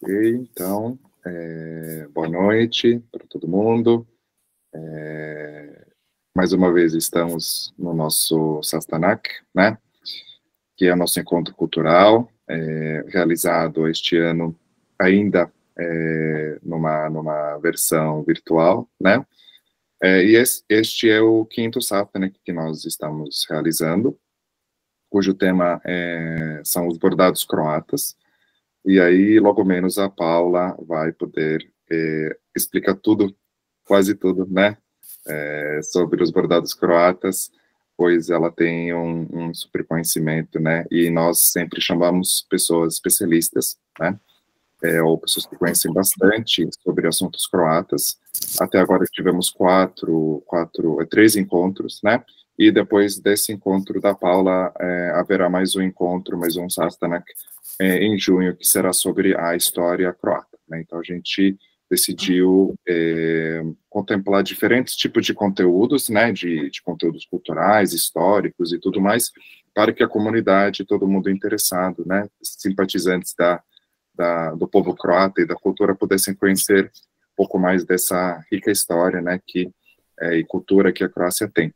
Então, boa noite para todo mundo. Mais uma vez estamos no nosso Sastanak, né? Que é o nosso encontro cultural, realizado este ano ainda numa versão virtual, né? E este é o quinto Sastanak que nós estamos realizando, cujo tema são os bordados croatas. E aí, logo menos, a Paula vai poder explicar tudo, quase tudo, né, sobre os bordados croatas, pois ela tem um super conhecimento, né, e nós sempre chamamos pessoas especialistas, né, ou pessoas que conhecem bastante sobre assuntos croatas. Até agora tivemos três encontros, né, e depois desse encontro da Paula, haverá mais um encontro, mais um Sastanak, em junho, que será sobre a história croata, né? Então a gente decidiu contemplar diferentes tipos de conteúdos, né, de conteúdos culturais, históricos e tudo mais, para que a comunidade, todo mundo interessado, né, simpatizantes do povo croata e da cultura pudessem conhecer um pouco mais dessa rica história, né, e cultura que a Croácia tem.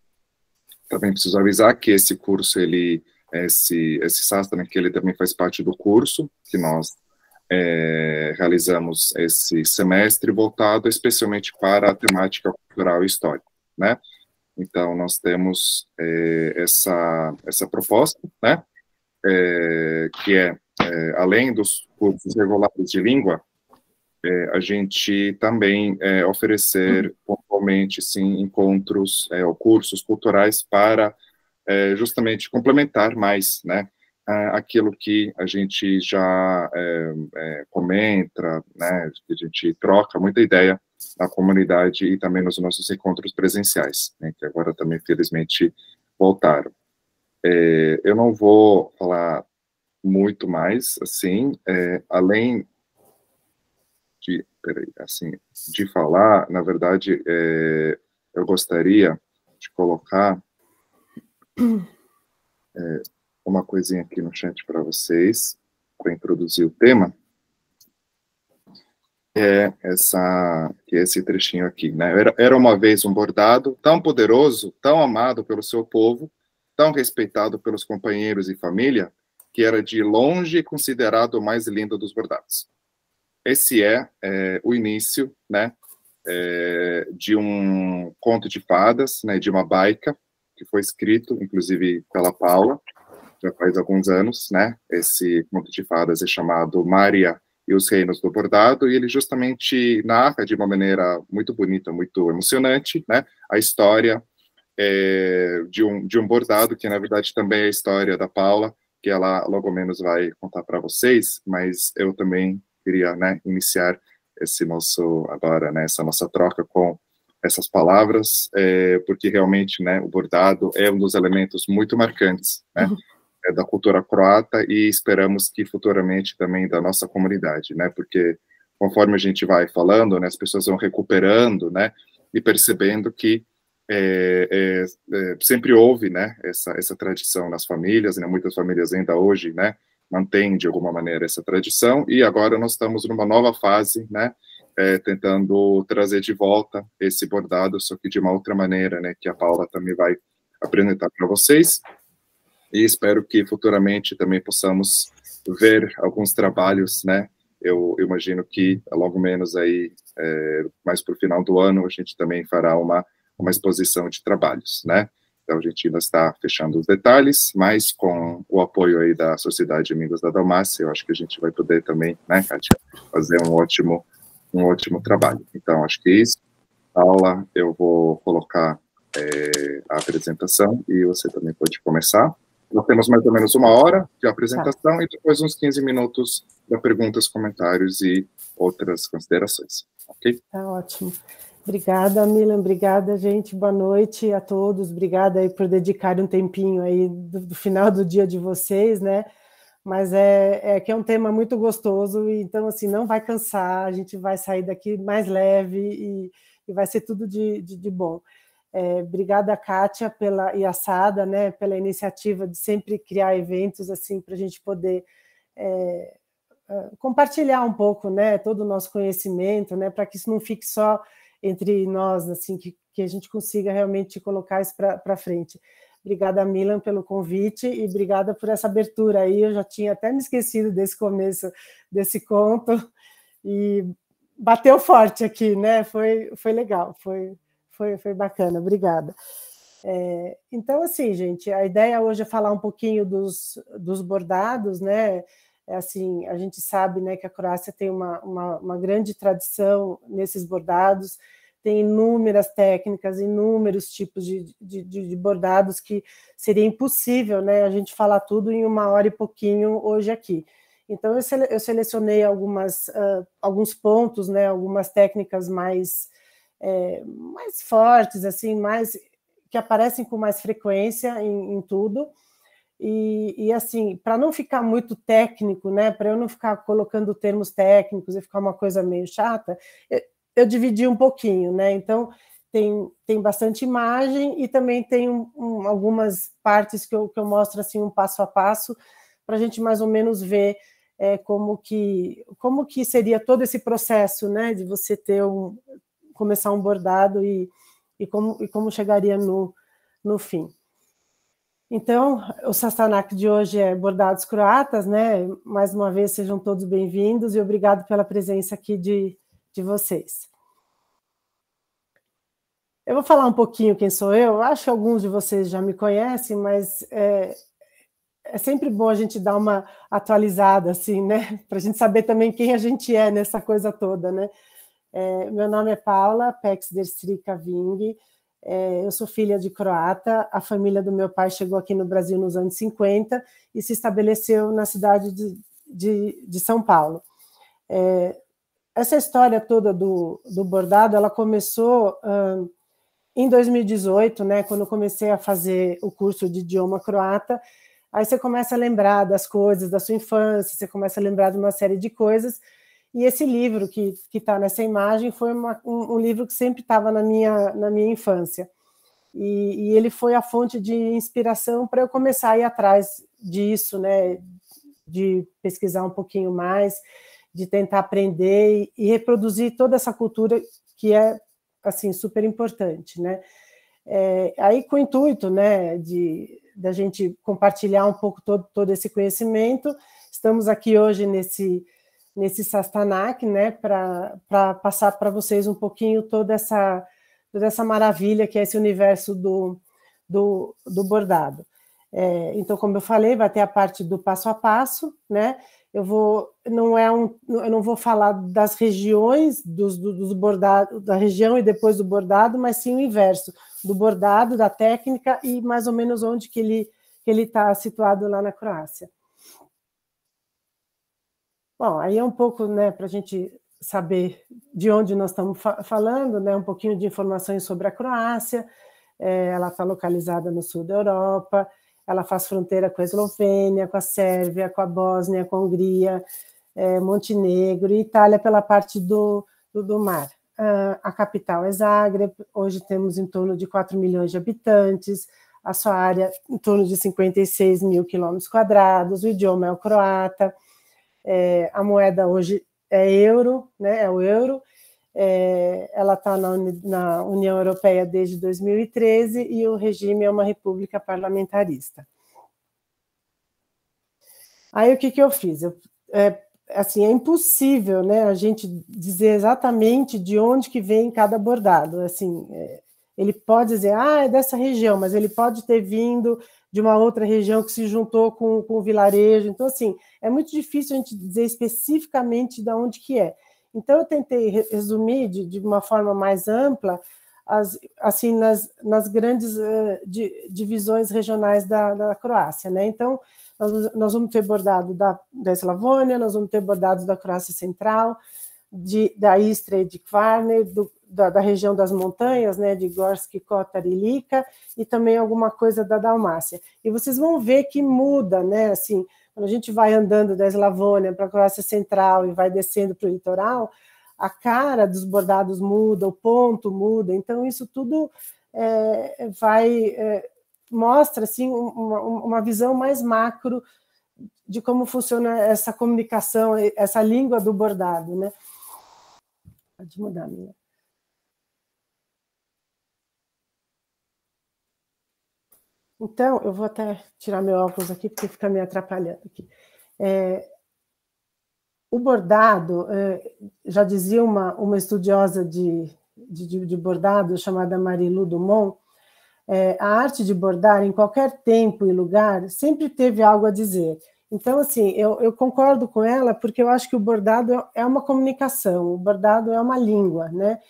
Também preciso avisar que esse curso, esse Sastanak, que ele também faz parte do curso que nós realizamos esse semestre, voltado especialmente para a temática cultural e histórica, né? Então, nós temos essa proposta, né? Que além dos cursos regulares de língua, a gente também oferecer pontualmente, sim, encontros ou cursos culturais para justamente complementar mais, né, aquilo que a gente já comenta, né, que a gente troca muita ideia na comunidade e também nos nossos encontros presenciais, né, que agora também, felizmente, voltaram. Eu não vou falar muito mais, assim, além de falar, na verdade, eu gostaria de colocar uma coisinha aqui no chat para vocês, para introduzir o tema, esse trechinho aqui, né? Era uma vez um bordado tão poderoso, tão amado pelo seu povo, tão respeitado pelos companheiros e família, que era de longe considerado o mais lindo dos bordados. Esse o início, né, de um conto de fadas, né, de uma baika, que foi escrito, inclusive, pela Paula, já faz alguns anos, né? Esse conto de fadas é chamado Mária e os Reinos do Bordado, e ele justamente narra de uma maneira muito bonita, muito emocionante, né? A história de um bordado, que na verdade também é a história da Paula, que ela logo menos vai contar para vocês, mas eu também queria, né, iniciar essa nossa troca com essas palavras, porque realmente, né, o bordado é um dos elementos muito marcantes, né, da cultura croata, e esperamos que futuramente também da nossa comunidade, né, porque conforme a gente vai falando, né, as pessoas vão recuperando, né, e percebendo que sempre houve, né, essa tradição nas famílias, né, muitas famílias ainda hoje, né, mantêm de alguma maneira essa tradição, e agora nós estamos numa nova fase, né, tentando trazer de volta esse bordado, só que de uma outra maneira, né, que a Paula também vai apresentar para vocês, e espero que futuramente também possamos ver alguns trabalhos, né, eu imagino que logo menos aí, mais para o final do ano, a gente também fará uma exposição de trabalhos, né? Então, a gente ainda está fechando os detalhes, mas com o apoio aí da Sociedade Amigos da Dalmácia, eu acho que a gente vai poder também, né, Kátia, fazer um ótimo trabalho. Então, acho que é isso. Paula, eu vou colocar a apresentação e você também pode começar. Nós temos mais ou menos 1 hora de apresentação e depois uns 15 minutos para perguntas, comentários e outras considerações, ok? Tá ótimo. Obrigada, Milan, obrigada, gente, boa noite a todos, obrigada aí por dedicar um tempinho aí do final do dia de vocês, né, mas que é um tema muito gostoso, e então, assim, não vai cansar, a gente vai sair daqui mais leve e vai ser tudo de bom. Obrigada, Kátia, e a Sada, né, pela iniciativa de sempre criar eventos, assim, para a gente poder compartilhar um pouco, né, todo o nosso conhecimento, né, para que isso não fique só entre nós, assim, que a gente consiga realmente colocar isso para frente. Obrigada, Milan, pelo convite e obrigada por essa abertura aí. Eu já tinha até me esquecido desse começo desse conto e bateu forte aqui, né? Foi legal, foi bacana. Obrigada. Então, assim, gente, a ideia hoje é falar um pouquinho dos bordados, né? Assim, a gente sabe, né, que a Croácia tem uma grande tradição nesses bordados, tem inúmeras técnicas, inúmeros tipos de bordados que seria impossível, né, a gente falar tudo em 1 hora e pouquinho hoje aqui. Então, eu selecionei alguns pontos, né, algumas técnicas mais fortes, assim, que aparecem com mais frequência em tudo. E assim, para não ficar muito técnico, né, para eu não ficar colocando termos técnicos e ficar uma coisa meio chata, eu dividi um pouquinho, né? Então, tem bastante imagem e também tem algumas partes que eu mostro assim, um passo a passo, para a gente mais ou menos ver como que seria todo esse processo, né, de você começar um bordado e como chegaria no fim. Então, o Sastanak de hoje é Bordados Croatas, né? Mais uma vez, sejam todos bem-vindos e obrigado pela presença aqui de vocês. Eu vou falar um pouquinho quem sou eu. Acho que alguns de vocês já me conhecem, mas é sempre bom a gente dar uma atualizada, assim, né? Para a gente saber também quem a gente é nessa coisa toda, né? Meu nome é Paula Peksderstrika Ving. Eu sou filha de croata, a família do meu pai chegou aqui no Brasil nos anos 50 e se estabeleceu na cidade de São Paulo. Essa história toda do bordado, ela começou em 2018, né, quando eu comecei a fazer o curso de idioma croata. Aí você começa a lembrar das coisas da sua infância, você começa a lembrar de uma série de coisas. E esse livro que está nessa imagem foi um livro que sempre estava na minha infância. E ele foi a fonte de inspiração para eu começar a ir atrás disso, né? De pesquisar um pouquinho mais, de tentar aprender e reproduzir toda essa cultura que é assim, super importante, né? Aí com o intuito, né, da gente compartilhar um pouco todo esse conhecimento, estamos aqui hoje nesse Sastanak, né, para passar para vocês um pouquinho toda essa maravilha que é esse universo do bordado. Então, como eu falei, vai ter a parte do passo a passo, né? Eu não vou falar das regiões dos bordados, da região e depois do bordado, mas sim o inverso, do bordado, da técnica e mais ou menos onde que ele está situado lá na Croácia. Bom, aí é um pouco, né, para a gente saber de onde nós estamos falando, né, um pouquinho de informações sobre a Croácia. Ela está localizada no sul da Europa, ela faz fronteira com a Eslovênia, com a Sérvia, com a Bósnia, com a Hungria, Montenegro e Itália pela parte do mar. A capital é Zagreb, hoje temos em torno de 4 milhões de habitantes, a sua área em torno de 56 mil quilômetros quadrados, o idioma é o croata, a moeda hoje é euro, né, é o euro, ela está na União Europeia desde 2013 e o regime é uma república parlamentarista. Aí o que eu fiz? Assim, é impossível, né, a gente dizer exatamente de onde que vem cada bordado. Assim, ele pode dizer, é dessa região, mas ele pode ter vindo de uma outra região que se juntou com o vilarejo. Então, assim, é muito difícil a gente dizer especificamente de onde que é. Então, eu tentei resumir de uma forma mais ampla, assim, nas grandes divisões regionais da Croácia, né? Então, nós vamos ter bordado da Eslavônia, nós vamos ter bordados da Croácia Central, da Istra e de Kvarner, da região das montanhas, né, de Gorski Kotar e Lika, e também alguma coisa da Dalmácia. E vocês vão ver que muda, né, assim, quando a gente vai andando da Eslavônia para a Croácia Central e vai descendo para o litoral, a cara dos bordados muda, o ponto muda, então isso tudo mostra assim, uma visão mais macro de como funciona essa comunicação, essa língua do bordado, né? Pode mudar, minha. Então, eu vou até tirar meu óculos aqui, porque fica me atrapalhando aqui. O bordado, já dizia uma estudiosa de bordado chamada Marilu Dumont, a arte de bordar, em qualquer tempo e lugar, sempre teve algo a dizer. Então, assim, eu concordo com ela, porque eu acho que o bordado é uma comunicação, o bordado é uma língua, né?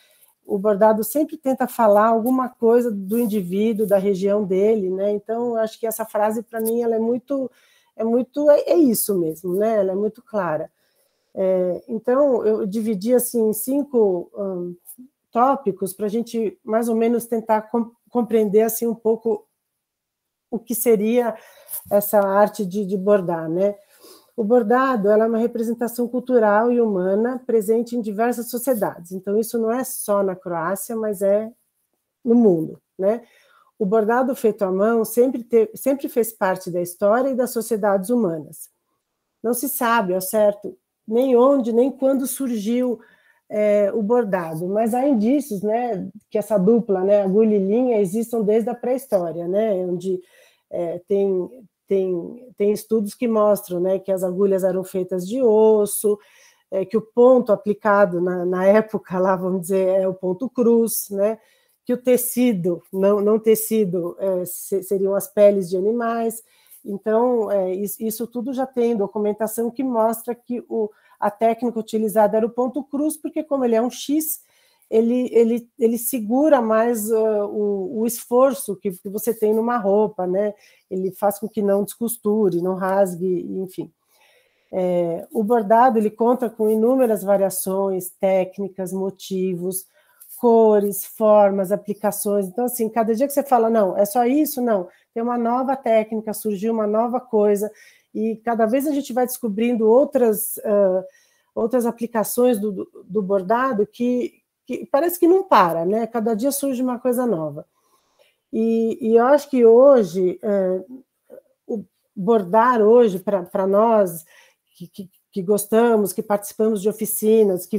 O bordado sempre tenta falar alguma coisa do indivíduo, da região dele, né? Então, eu acho que essa frase, para mim, ela é isso mesmo, né? Ela é muito clara. Então, eu dividi, assim, em 5 tópicos para a gente, mais ou menos, tentar compreender, assim, um pouco o que seria essa arte de bordar, né? O bordado, ela é uma representação cultural e humana presente em diversas sociedades. Então, isso não é só na Croácia, mas é no mundo, né? O bordado feito à mão sempre fez parte da história e das sociedades humanas. Não se sabe, ao certo, nem onde, nem quando surgiu o bordado, mas há indícios, né, que essa dupla, né, agulha e linha, existam desde a pré-história, né, onde tem estudos que mostram, né, que as agulhas eram feitas de osso, que o ponto aplicado na época, lá, vamos dizer, é o ponto cruz, né, que o tecido, não tecido, seriam as peles de animais. Então, isso tudo já tem documentação que mostra que a técnica utilizada era o ponto cruz, porque como ele é um X, ele segura mais o esforço que você tem numa roupa, né? Ele faz com que não descosture, não rasgue, enfim. O bordado, ele conta com inúmeras variações, técnicas, motivos, cores, formas, aplicações. Então, assim, cada dia que você fala, não, é só isso, não, tem uma nova técnica, surgiu uma nova coisa, e cada vez a gente vai descobrindo outras aplicações do bordado que parece que não para, né? Cada dia surge uma coisa nova. E eu acho que hoje, o bordar hoje, para nós que gostamos, que participamos de oficinas, que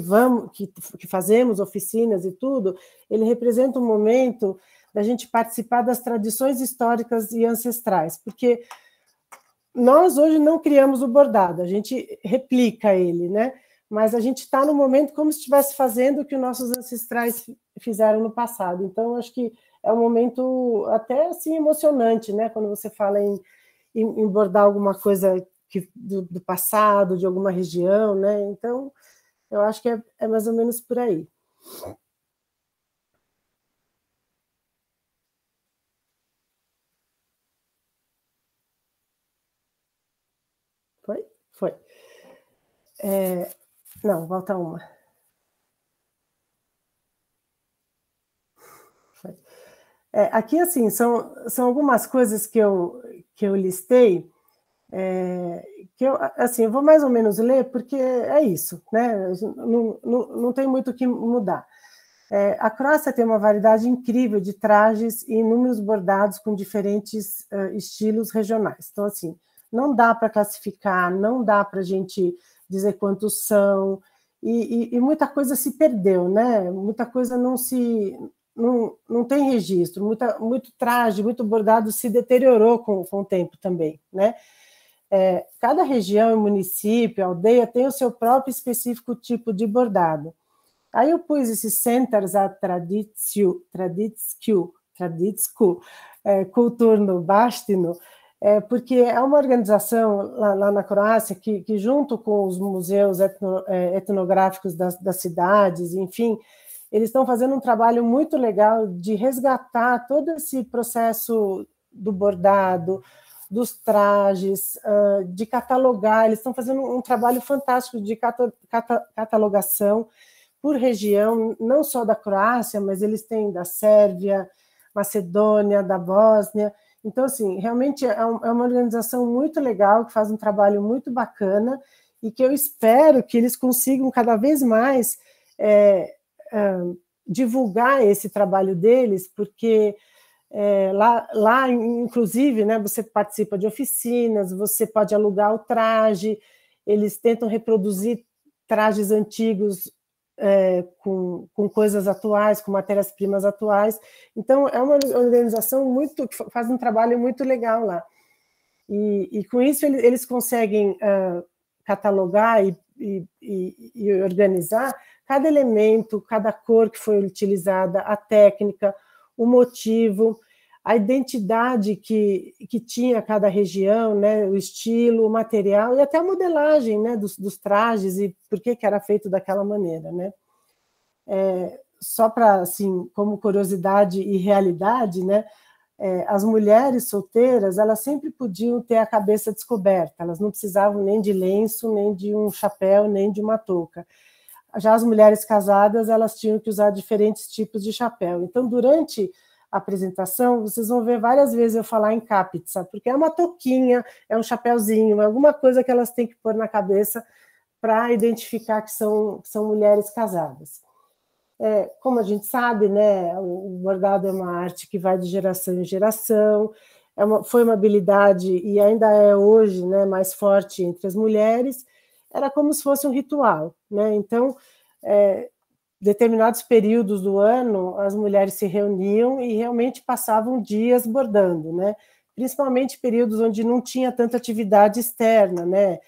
fazemos oficinas e tudo, ele representa um momento da gente participar das tradições históricas e ancestrais, porque nós hoje não criamos o bordado, a gente replica ele, né? Mas a gente está no momento como se estivesse fazendo o que os nossos ancestrais fizeram no passado. Então, acho que é um momento até assim emocionante, né? Quando você fala em bordar alguma coisa do passado, de alguma região, né? Então, eu acho que é mais ou menos por aí. Foi? Foi. Não, volta uma. Foi. Aqui, assim, são algumas coisas que eu listei, que eu vou mais ou menos ler, porque é isso, né? Não tem muito o que mudar. A Croácia tem uma variedade incrível de trajes e inúmeros bordados com diferentes estilos regionais. Então, assim, não dá para classificar, não dá para a gente dizer quantos são, e muita coisa se perdeu, né? Muita coisa não tem registro, muito traje, muito bordado se deteriorou com o tempo também, né? Cada região, município, aldeia tem o seu próprio específico tipo de bordado. Aí eu pus esse Centar za Tradiciju Kulturnu Baštinu, porque é uma organização lá na Croácia que junto com os museus etnográficos das cidades, enfim, eles estão fazendo um trabalho muito legal de resgatar todo esse processo do bordado, dos trajes, de catalogar. Eles estão fazendo um trabalho fantástico de catalogação por região, não só da Croácia, mas eles têm da Sérvia, Macedônia, da Bósnia. Então, assim, realmente é uma organização muito legal, que faz um trabalho muito bacana e que eu espero que eles consigam cada vez mais divulgar esse trabalho deles, porque Lá, inclusive, né, você participa de oficinas, você pode alugar o traje, eles tentam reproduzir trajes antigos com coisas atuais, com matérias-primas atuais. Então, é uma organização que faz um trabalho muito legal lá. E com isso, eles conseguem catalogar e organizar cada elemento, cada cor que foi utilizada, a técnica, o motivo, a identidade que tinha cada região, né, o estilo, o material e até a modelagem, né, dos trajes e por que era feito daquela maneira, né? Só para, assim, como curiosidade e realidade, né, as mulheres solteiras, elas sempre podiam ter a cabeça descoberta, elas não precisavam nem de lenço, nem de um chapéu, nem de uma touca. Já as mulheres casadas, elas tinham que usar diferentes tipos de chapéu. Então, durante a apresentação, vocês vão ver várias vezes eu falar em capitza, porque é uma touquinha, é um chapéuzinho, é alguma coisa que elas têm que pôr na cabeça para identificar que são mulheres casadas. Como a gente sabe, né, o bordado é uma arte que vai de geração em geração, foi uma habilidade, e ainda é hoje, né, mais forte entre as mulheres, era como se fosse um ritual, né? Então, determinados períodos do ano, as mulheres se reuniam e realmente passavam dias bordando, né? Principalmente períodos onde não tinha tanta atividade externa, né?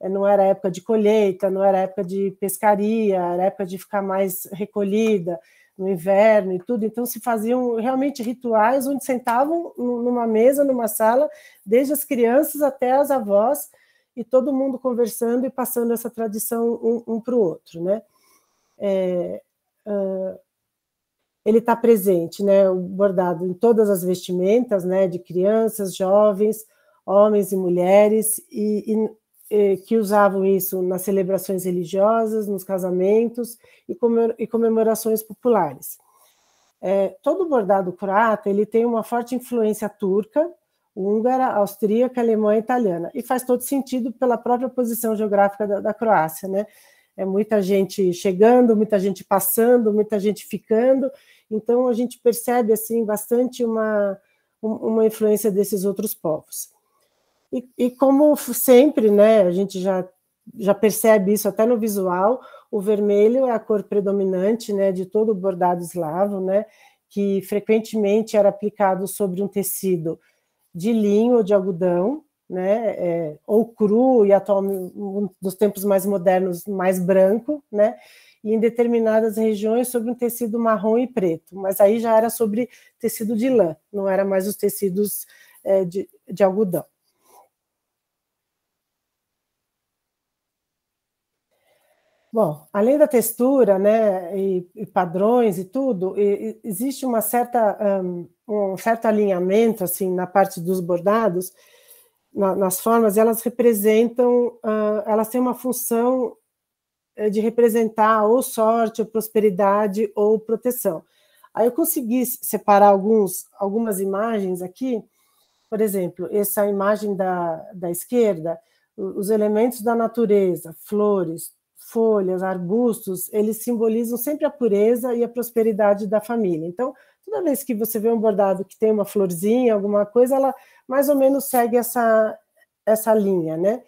Não era época de colheita, não era época de pescaria, era época de ficar mais recolhida no inverno e tudo. Então, se faziam realmente rituais onde sentavam numa mesa, numa sala, desde as crianças até as avós, e todo mundo conversando e passando essa tradição um para o outro, né? Ele está presente, né, o bordado em todas as vestimentas, né, de crianças, jovens, homens e mulheres, que usavam isso nas celebrações religiosas, nos casamentos e comemorações populares. Todo bordado croata ele tem uma forte influência turca, húngara, austríaca, alemã e italiana, e faz todo sentido pela própria posição geográfica da Croácia, né? Muita gente chegando, muita gente passando, muita gente ficando, então a gente percebe assim bastante uma influência desses outros povos. E como sempre, né, a gente já percebe isso até no visual, o vermelho é a cor predominante, né, de todo o bordado eslavo, né, que frequentemente era aplicado sobre um tecido de linho ou de algodão, né, ou cru, e atualmente, dos tempos mais modernos, mais branco, né, e em determinadas regiões sobre um tecido marrom e preto, mas aí já era sobre tecido de lã, não era mais os tecidos de algodão. Bom, além da textura, né, e padrões e tudo, existe um certo alinhamento, assim, na parte dos bordados, nas formas, elas representam, elas têm uma função de representar ou sorte, ou prosperidade, ou proteção. Aí eu consegui separar algumas imagens aqui, por exemplo, essa imagem da esquerda, os elementos da natureza, flores, folhas, arbustos, eles simbolizam sempre a pureza e a prosperidade da família. Então, toda vez que você vê um bordado que tem uma florzinha, alguma coisa, ela mais ou menos segue essa linha, né?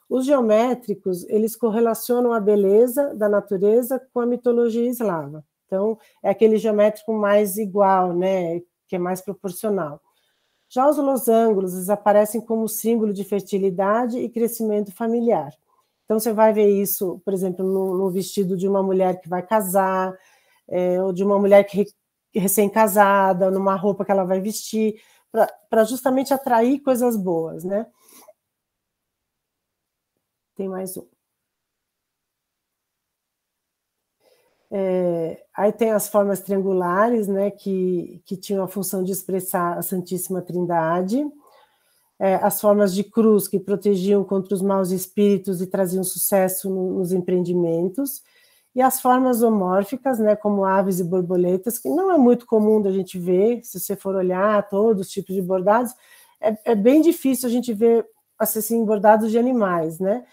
Os geométricos, eles correlacionam a beleza da natureza com a mitologia eslava. Então, é aquele geométrico mais igual, né? Que é mais proporcional. Já os losangos, eles aparecem como símbolo de fertilidade e crescimento familiar. Então, você vai ver isso, por exemplo, no vestido de uma mulher que vai casar, ou de uma mulher recém-casada, numa roupa que ela vai vestir, para justamente atrair coisas boas, né? Tem mais um. Aí tem as formas triangulares, né, que tinham a função de expressar a Santíssima Trindade, as formas de cruz, que protegiam contra os maus espíritos e traziam sucesso nos empreendimentos, e as formas homórficas, né, como aves e borboletas, que não é muito comum da gente ver, se você for olhar todos os tipos de bordados, é bem difícil a gente ver assim, bordados de animais, né?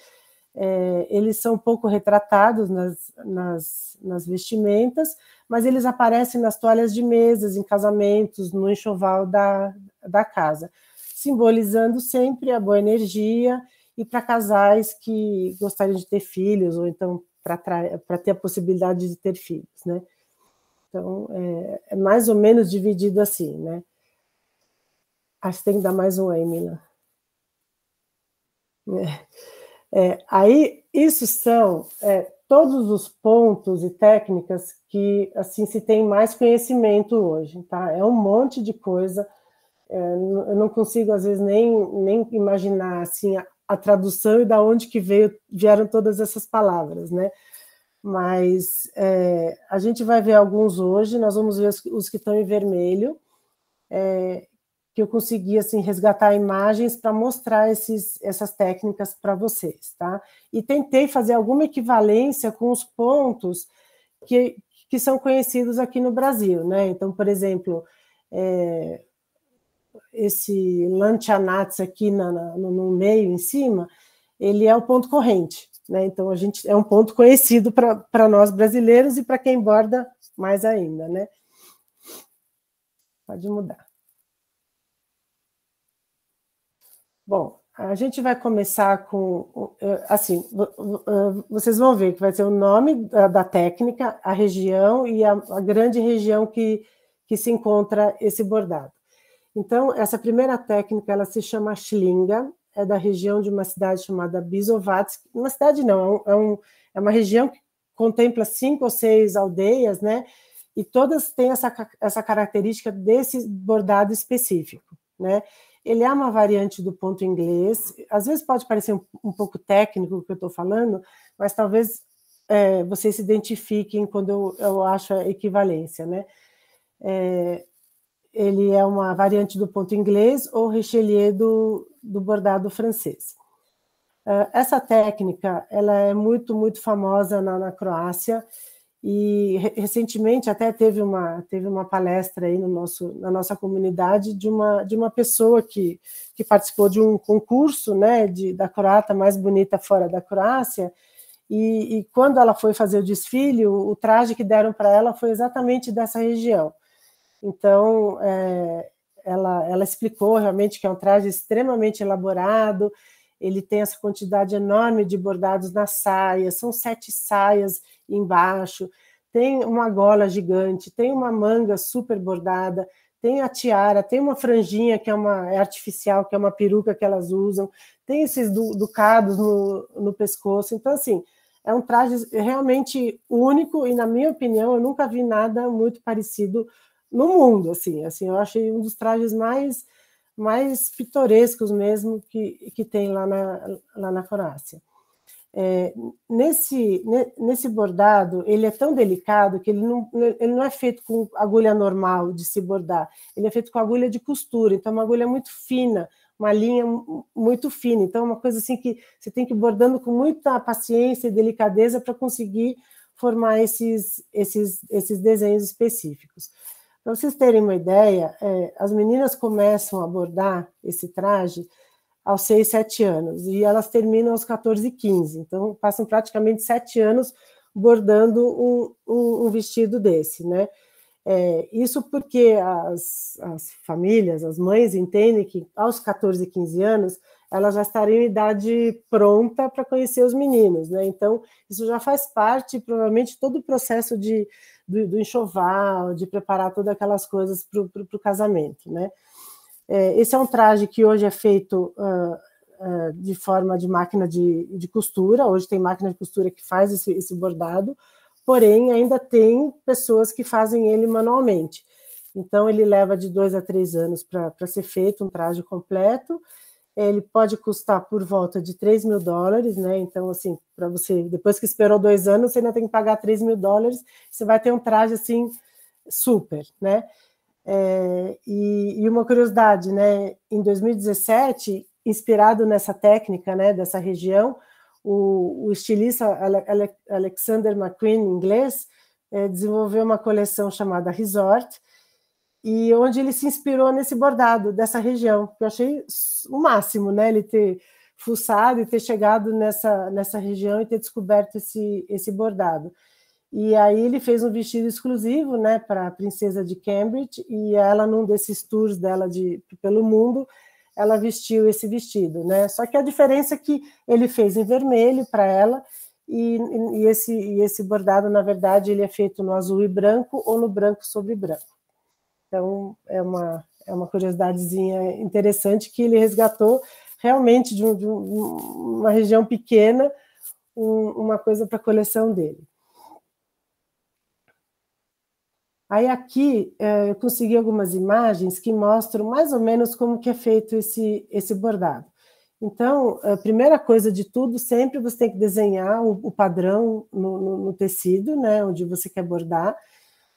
eles são pouco retratados nas vestimentas, mas eles aparecem nas toalhas de mesas, em casamentos, no enxoval da casa, simbolizando sempre a boa energia e para casais que gostariam de ter filhos, ou então para ter a possibilidade de ter filhos, né? Então, é mais ou menos dividido assim, né? Acho que tem que dar mais um aí, Mila. Aí, isso são todos os pontos e técnicas que, assim, se tem mais conhecimento hoje, tá? É um monte de coisa, eu não consigo, às vezes, nem imaginar, assim, a tradução e da onde que vieram todas essas palavras, né? Mas a gente vai ver alguns hoje, nós vamos ver os que estão em vermelho, que eu consegui, assim, resgatar imagens para mostrar essas técnicas para vocês, tá? E tentei fazer alguma equivalência com os pontos que são conhecidos aqui no Brasil, né? Então, por exemplo, esse Lanchanats aqui no meio, em cima, ele é o ponto corrente, né? Então, é um ponto conhecido para nós brasileiros e para quem borda mais ainda, né? Pode mudar. Bom, a gente vai começar com, assim, vocês vão ver que vai ser o nome da técnica, a região e a grande região que se encontra esse bordado. Então, essa primeira técnica, ela se chama Shlinga, é da região de uma cidade chamada Bizovatsk. Uma cidade não, é uma região que contempla 5 ou 6 aldeias, né? E todas têm essa característica desse bordado específico, né? Ele é uma variante do ponto inglês, às vezes pode parecer um pouco técnico o que eu estou falando, mas talvez vocês se identifiquem quando eu acho a equivalência, né? Ele é uma variante do ponto inglês ou Richelieu do bordado francês. Essa técnica, ela é muito, muito famosa na Croácia, e recentemente até teve uma palestra aí na nossa comunidade de uma pessoa que participou de um concurso, né, da croata mais bonita fora da Croácia, e quando ela foi fazer o desfile, o traje que deram para ela foi exatamente dessa região. Então, ela explicou realmente que é um traje extremamente elaborado, ele tem essa quantidade enorme de bordados nas saias, são 7 saias embaixo, tem uma gola gigante, tem uma manga super bordada, tem a tiara, tem uma franjinha que é artificial, que é uma peruca que elas usam, tem esses ducados no pescoço. Então, assim, é um traje realmente único e, na minha opinião, eu nunca vi nada muito parecido no mundo, assim, eu achei um dos trajes mais pitorescos mesmo que tem lá na Croácia. Nesse bordado, ele é tão delicado que ele não é feito com agulha normal de se bordar, ele é feito com agulha de costura, então é uma agulha muito fina, uma linha muito fina, então é uma coisa assim que você tem que ir bordando com muita paciência e delicadeza para conseguir formar esses desenhos específicos. Para vocês terem uma ideia, as meninas começam a bordar esse traje aos 6, 7 anos, e elas terminam aos 14, 15, então passam praticamente 7 anos bordando um vestido desse, né? Isso porque as famílias, as mães entendem que aos 14, 15 anos elas já estariam em idade pronta para conhecer os meninos, né? Então isso já faz parte, provavelmente, todo o processo do enxoval, de preparar todas aquelas coisas para o casamento, né? Esse é um traje que hoje é feito de forma de máquina de costura, hoje tem máquina de costura que faz esse bordado, porém ainda tem pessoas que fazem ele manualmente. Então ele leva de 2 a 3 anos para ser feito um traje completo. Ele pode custar por volta de $3.000, né? Então, assim, para você, depois que esperou 2 anos, você ainda tem que pagar $3.000, você vai ter um traje, assim, super, né? E uma curiosidade, né? Em 2017, inspirado nessa técnica, né, dessa região, o estilista Alexander McQueen, inglês, desenvolveu uma coleção chamada Resort, e onde ele se inspirou nesse bordado dessa região, que eu achei o máximo, né? Ele ter fuçado e ter chegado nessa região e ter descoberto esse bordado. E aí ele fez um vestido exclusivo, né, para a princesa de Cambridge, e ela, num desses tours dela pelo mundo, ela vestiu esse vestido, né? Só que a diferença é que ele fez em vermelho para ela, e esse bordado, na verdade, ele é feito no azul e branco ou no branco sobre branco. Então, é uma curiosidadezinha interessante que ele resgatou realmente de uma região pequena, uma coisa para a coleção dele. Aí aqui eu consegui algumas imagens que mostram mais ou menos como que é feito esse bordado. Então, a primeira coisa de tudo, sempre você tem que desenhar o padrão no tecido, né, onde você quer bordar.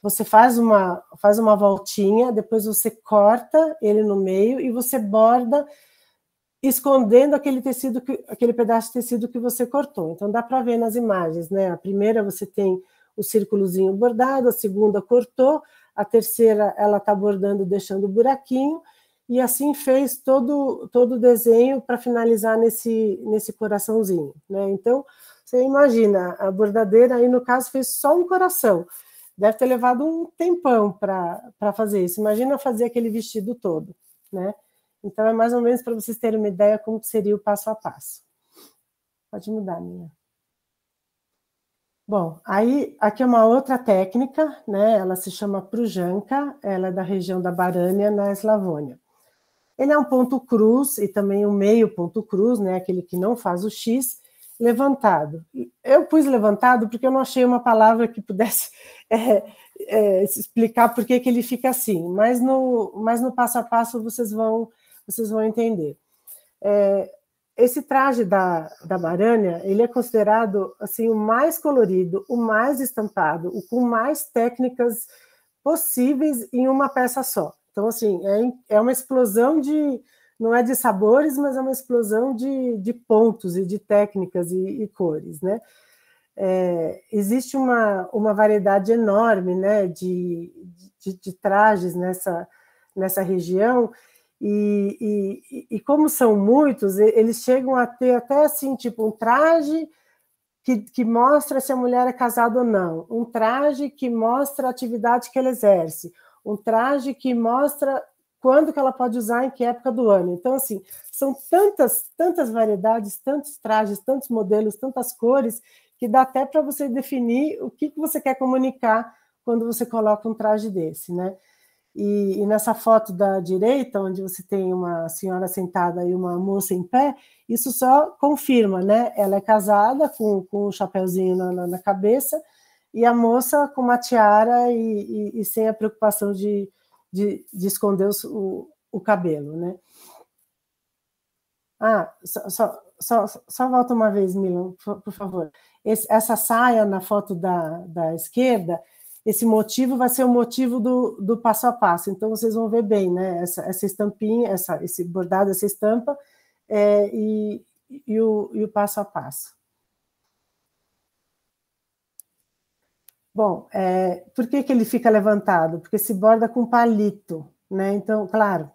Você faz uma voltinha, depois você corta ele no meio e você borda escondendo aquele pedaço de tecido que você cortou. Então, dá para ver nas imagens, né? A primeira você tem o círculozinho bordado, a segunda cortou, a terceira ela está bordando, deixando o buraquinho, e assim fez todo o desenho para finalizar nesse coraçãozinho, né? Então, você imagina, a bordadeira aí, no caso, fez só um coração. Deve ter levado um tempão para fazer isso. Imagina fazer aquele vestido todo, né? Então, é mais ou menos para vocês terem uma ideia como seria o passo a passo. Pode mudar, minha. Bom, aí aqui é uma outra técnica, né? Ela se chama Prujanka, ela é da região da Barânia, na Eslavônia. Ele é um ponto cruz e também um meio ponto cruz, né? Aquele que não faz o X, levantado. Eu pus levantado porque eu não achei uma palavra que pudesse explicar por que ele fica assim, mas no passo a passo vocês vão entender. Esse traje da Barânia, ele é considerado assim, o mais colorido, o mais estampado, o com mais técnicas possíveis em uma peça só. Então, assim, é uma explosão não é de sabores, mas é uma explosão de pontos e de técnicas e cores, né? Existe uma variedade enorme, né, de trajes nessa região, e como são muitos, eles chegam a ter até assim, tipo, um traje que mostra se a mulher é casada ou não, um traje que mostra a atividade que ela exerce, um traje que mostra quando que ela pode usar, em que época do ano. Então, assim, são tantas variedades, tantos trajes, tantos modelos, tantas cores, que dá até para você definir o que você quer comunicar quando você coloca um traje desse, né? E nessa foto da direita, onde você tem uma senhora sentada e uma moça em pé, isso só confirma, né? Ela é casada com um chapéuzinho na cabeça, e a moça com uma tiara e sem a preocupação de esconder o cabelo, né? Só volta uma vez, Milan, por favor. Essa saia na foto da esquerda, esse motivo vai ser o motivo do passo a passo. Então, vocês vão ver bem, né? Essa estampinha, esse bordado, essa estampa, e o passo a passo. Bom, por que ele fica levantado? Porque se borda com palito, né? Então, claro,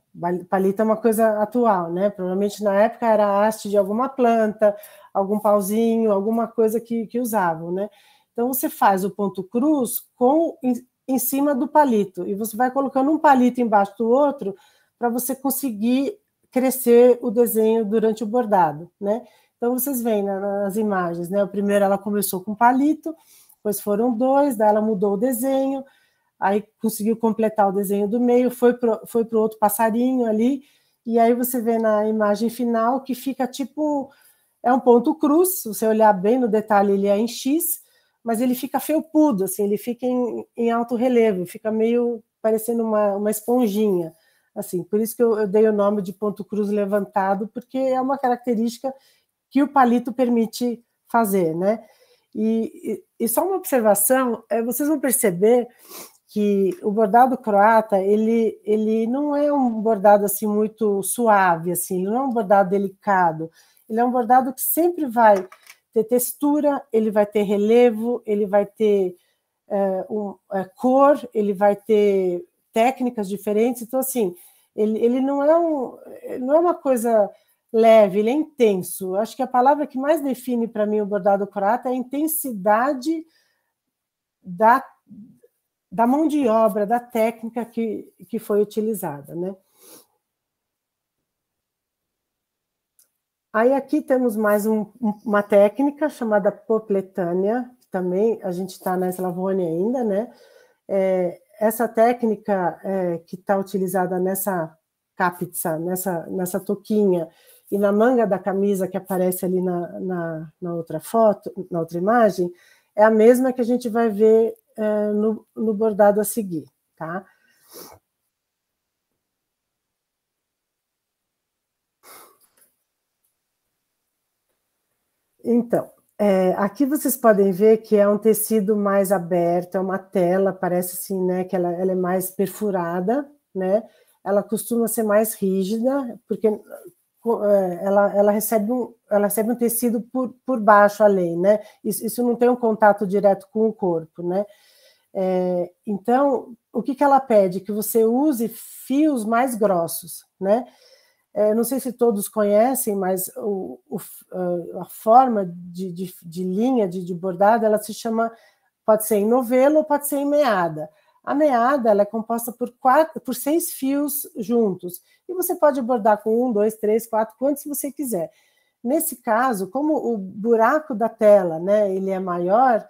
palito é uma coisa atual, né? Provavelmente na época era a haste de alguma planta, algum pauzinho, alguma coisa que usavam, né? Então, você faz o ponto cruz em cima do palito, e você vai colocando um palito embaixo do outro para você conseguir crescer o desenho durante o bordado, né? Então, vocês veem nas imagens, né? O primeiro ela começou com palito, depois foram dois, daí ela mudou o desenho, aí conseguiu completar o desenho do meio, foi para o outro passarinho ali, e aí você vê na imagem final que fica tipo, é um ponto cruz, se você olhar bem no detalhe, ele é em X, mas ele fica felpudo, assim, ele fica em alto relevo, fica meio parecendo uma esponjinha, assim, por isso que eu dei o nome de ponto cruz levantado, porque é uma característica que o palito permite fazer, né? E só uma observação, vocês vão perceber que o bordado croata, ele não é um bordado assim muito suave, assim, ele não é um bordado delicado, ele é um bordado que sempre vai ter textura, ele vai ter relevo, ele vai ter cor, ele vai ter técnicas diferentes, então assim, ele não é uma coisa leve, ele é intenso. Acho que a palavra que mais define para mim o bordado croata é a intensidade da mão de obra, da técnica que foi utilizada, né? Aí aqui temos mais uma técnica chamada popletânia, que também a gente está na Eslavônia ainda, né? Essa técnica que está utilizada nessa capitsa, nessa touquinha, e na manga da camisa que aparece ali na outra foto, na outra imagem, é a mesma que a gente vai ver no bordado a seguir, tá? Então, aqui vocês podem ver que é um tecido mais aberto, é uma tela, parece assim, né, que ela é mais perfurada, né? Ela costuma ser mais rígida, porque ela recebe um tecido por baixo além, né? Isso não tem um contato direto com o corpo, né? Então, o que ela pede? Que você use fios mais grossos, né? Não sei se todos conhecem, mas a forma de linha de bordado, ela se chama, pode ser em novelo ou pode ser em meada. A meada ela é composta por 6 fios juntos, e você pode bordar com 1, 2, 3, 4, quantos você quiser. Nesse caso, como o buraco da tela, né, ele é maior,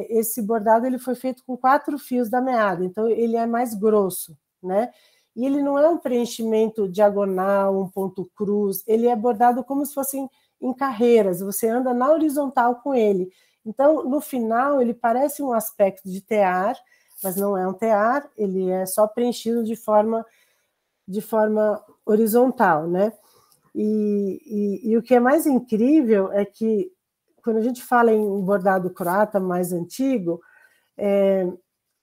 esse bordado ele foi feito com 4 fios da meada, então ele é mais grosso, né? E ele não é um preenchimento diagonal, um ponto cruz, ele é bordado como se fosse em carreiras, você anda na horizontal com ele. Então, no final, ele parece um aspecto de tear, mas não é um tear, ele é só preenchido de forma horizontal, né? E o que é mais incrível é que, quando a gente fala em bordado croata mais antigo,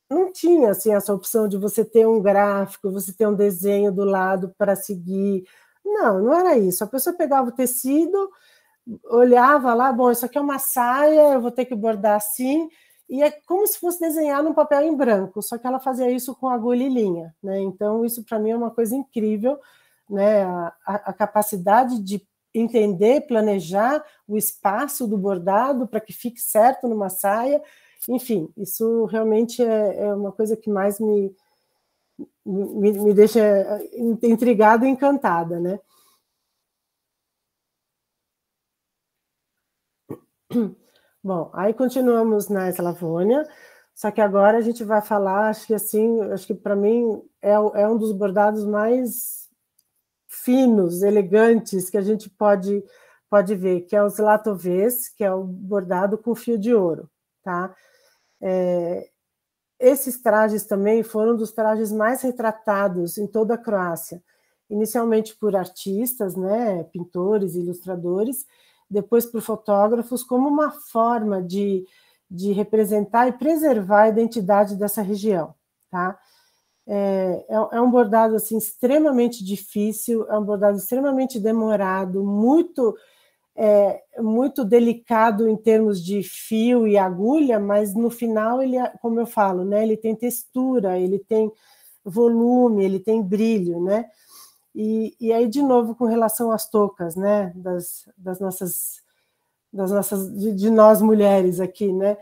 não tinha assim, essa opção de você ter um gráfico, você ter um desenho do lado para seguir. Não era isso. A pessoa pegava o tecido, olhava lá, bom, isso aqui é uma saia, eu vou ter que bordar assim, e é como se fosse desenhar num papel em branco, só que ela fazia isso com agulha e linha, né? Então, isso para mim é uma coisa incrível, né? A capacidade de entender, planejar o espaço do bordado para que fique certo numa saia. Enfim, isso realmente é uma coisa que mais me deixa intrigada e encantada, né? Bom, aí continuamos na Eslavônia, só que agora a gente vai falar, acho que para mim é um dos bordados mais finos, elegantes que a gente pode ver, que é o zlatovez, que é o bordado com fio de ouro, tá? Esses trajes também foram dos trajes mais retratados em toda a Croácia, inicialmente por artistas, né, pintores, ilustradores, depois por fotógrafos, como uma forma de representar e preservar a identidade dessa região, tá? É um bordado assim, extremamente difícil, é um bordado extremamente demorado, muito delicado em termos de fio e agulha, mas no final ele, como eu falo, né, ele tem textura, ele tem volume, ele tem brilho, né? E aí de novo com relação às toucas, né, das nossas de nós mulheres aqui, né?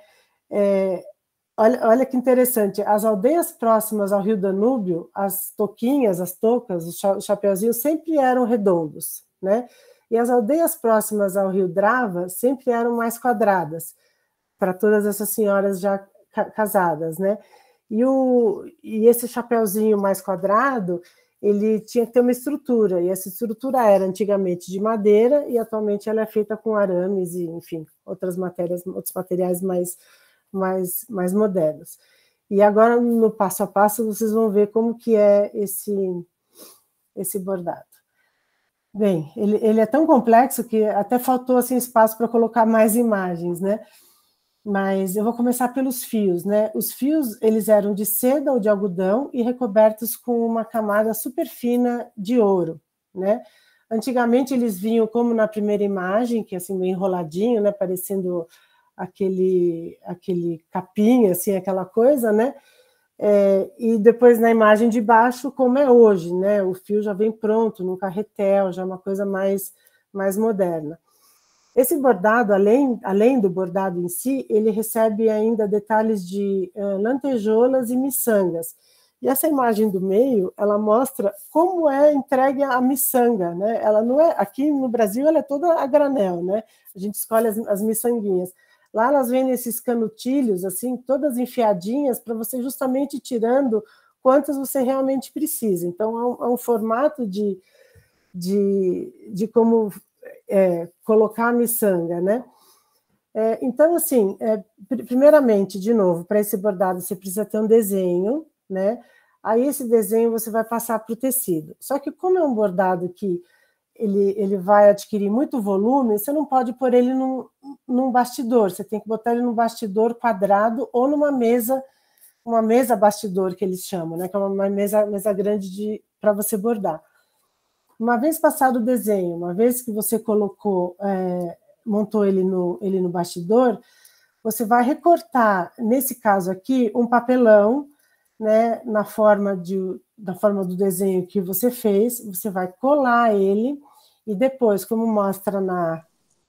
Olha que interessante, as aldeias próximas ao rio Danúbio, as touquinhas, as toucas, os chapeuzinhos sempre eram redondos, né? E as aldeias próximas ao rio Drava sempre eram mais quadradas, para todas essas senhoras já casadas, né? E esse chapeuzinho mais quadrado, ele tinha que ter uma estrutura, e essa estrutura era antigamente de madeira, e atualmente ela é feita com arames e, enfim, outros materiais mais modernos. E agora, no passo a passo, vocês vão ver como que é esse bordado. Bem, ele é tão complexo que até faltou assim, espaço para colocar mais imagens, né? Mas eu vou começar pelos fios, né? Os fios, eles eram de seda ou de algodão e recobertos com uma camada super fina de ouro, né? Antigamente eles vinham como na primeira imagem, que é assim meio enroladinho, né? Parecendo aquele capim, assim, aquela coisa, né? E depois na imagem de baixo, como é hoje, né? O fio já vem pronto, num carretel, já é uma coisa mais moderna. Esse bordado, além do bordado em si, ele recebe ainda detalhes de lantejoulas e miçangas. E essa imagem do meio, ela mostra como é entregue a miçanga, né? Ela não é, aqui no Brasil, ela é toda a granel, né? A gente escolhe as miçanguinhas. Lá elas vêm nesses canutilhos, assim, todas enfiadinhas, para você justamente ir tirando quantas você realmente precisa. Então, é um formato de como colocar a miçanga, né? Então, assim, primeiramente, de novo, para esse bordado você precisa ter um desenho, né? Aí esse desenho você vai passar para o tecido. Só que como é um bordado que ele vai adquirir muito volume, você não pode pôr ele num bastidor, você tem que botar ele num bastidor quadrado ou numa mesa, uma mesa bastidor que eles chamam, né? Que é uma mesa grande para você bordar. Uma vez passado o desenho, uma vez que você montou ele no bastidor, você vai recortar, nesse caso aqui, um papelão, né, na forma do desenho que você fez, você vai colar ele, e depois, como mostra na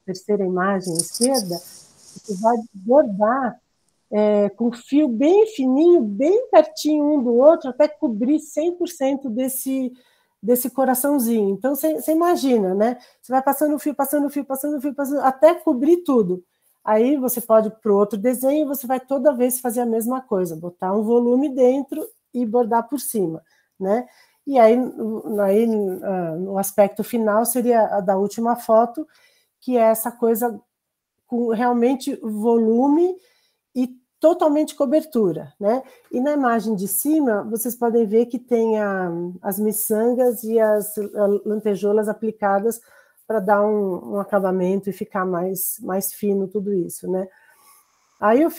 terceira imagem à esquerda, você vai bordar com fio bem fininho, bem pertinho um do outro, até cobrir 100% desse coraçãozinho. Então, você imagina, né? Você vai passando o fio, até cobrir tudo. Aí você pode ir para o outro desenho, você vai toda vez fazer a mesma coisa, botar um volume dentro e bordar por cima, né? E aí no aspecto final seria a da última foto, que é essa coisa com realmente volume e totalmente cobertura, né? E na imagem de cima, vocês podem ver que tem as miçangas e as lantejoulas aplicadas para dar um acabamento e ficar mais fino tudo isso, né? Aí eu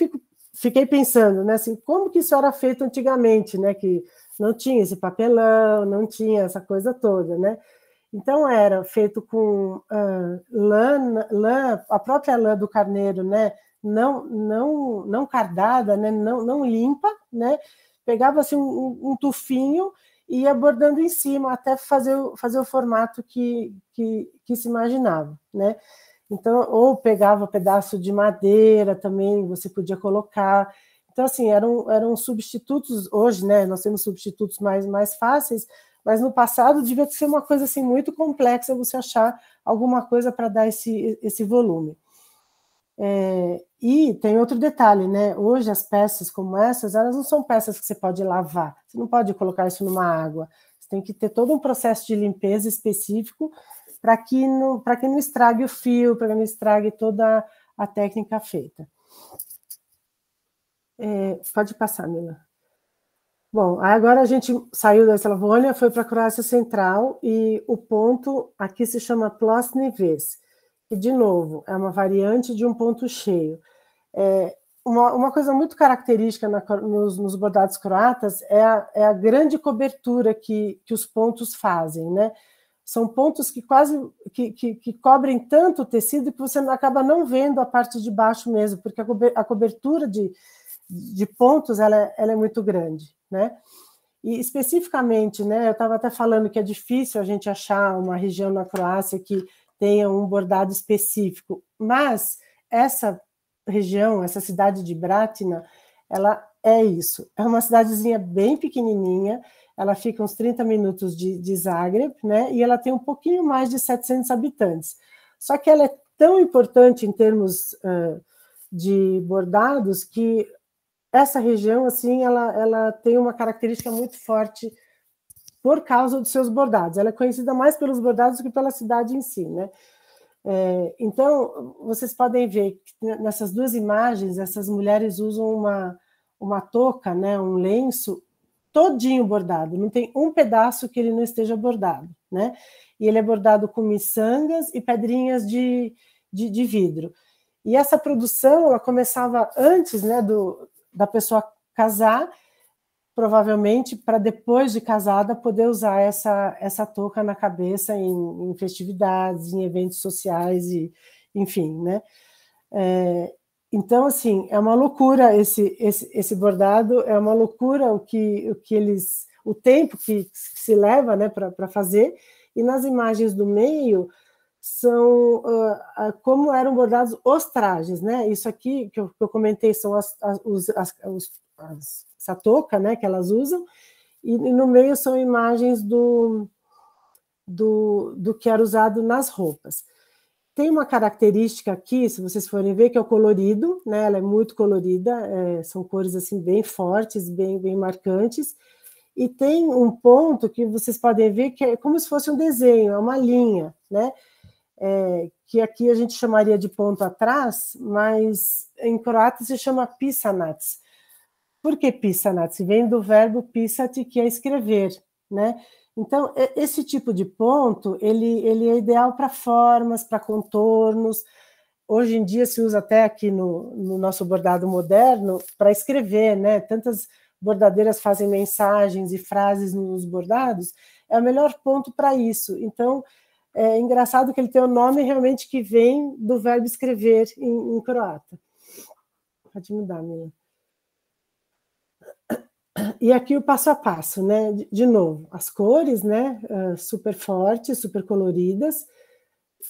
fiquei pensando, né, assim, como que isso era feito antigamente, né, que não tinha esse papelão, não tinha essa coisa toda, né? Então era feito com lã, a própria lã do carneiro, né, não cardada, né, não limpa, né? Pegava assim um tufinho e ia bordando em cima até fazer o formato que se imaginava, né? Então, ou pegava pedaço de madeira também, você podia colocar. Então, assim, eram substitutos, hoje, né, nós temos substitutos mais fáceis, mas no passado devia ser uma coisa assim muito complexa você achar alguma coisa para dar esse volume. E tem outro detalhe, né? Hoje as peças como essas, elas não são peças que você pode lavar, você não pode colocar isso numa água, você tem que ter todo um processo de limpeza específico para que não estrague o fio, para que não estrague toda a técnica feita. Pode passar, Mila. Bom, agora a gente saiu da Eslavônia, foi para a Croácia Central, e o ponto aqui se chama Pločnik vez, que, de novo, é uma variante de um ponto cheio. Uma coisa muito característica nos bordados croatas é a grande cobertura que os pontos fazem, né? São pontos que quase que cobrem tanto o tecido que você acaba não vendo a parte de baixo mesmo, porque a cobertura de pontos ela é muito grande, né? E especificamente, né, eu estava até falando que é difícil a gente achar uma região na Croácia que tenha um bordado específico, mas essa região, essa cidade de Bratina, ela é isso. É uma cidadezinha bem pequenininha, ela fica uns 30 minutos de Zagreb, né? E ela tem um pouquinho mais de 700 habitantes. Só que ela é tão importante em termos de bordados que essa região, assim, ela tem uma característica muito forte por causa dos seus bordados. Ela é conhecida mais pelos bordados do que pela cidade em si, né? Então, vocês podem ver que nessas duas imagens, essas mulheres usam uma touca, né, um lenço todinho bordado, não tem um pedaço que ele não esteja bordado, né? E ele é bordado com miçangas e pedrinhas de vidro. E essa produção, ela começava antes, né, da pessoa casar, provavelmente para depois de casada poder usar essa touca na cabeça em festividades, em eventos sociais, e enfim, né? Então, assim, é uma loucura esse bordado, é uma loucura o tempo que se leva, né, para fazer, e nas imagens do meio são como eram bordados os trajes, né? Isso aqui que eu comentei são essa touca, né, que elas usam, e no meio são imagens do que era usado nas roupas. Tem uma característica aqui, se vocês forem ver, que é o colorido, né? Ela é muito colorida, são cores assim bem fortes, bem marcantes, e tem um ponto que vocês podem ver que é como se fosse um desenho, é uma linha, né? Que aqui a gente chamaria de ponto atrás, mas em croata se chama pisanac. Por que pisanac? Vem do verbo pisati, que é escrever, né? Então, esse tipo de ponto, ele é ideal para formas, para contornos. Hoje em dia se usa até aqui no nosso bordado moderno para escrever, né? Tantas bordadeiras fazem mensagens e frases nos bordados, é o melhor ponto para isso. Então, é engraçado que ele tem o nome realmente que vem do verbo escrever em croata. Pode mudar, Mila. E aqui o passo a passo, né? De novo, as cores, né? Super fortes, super coloridas.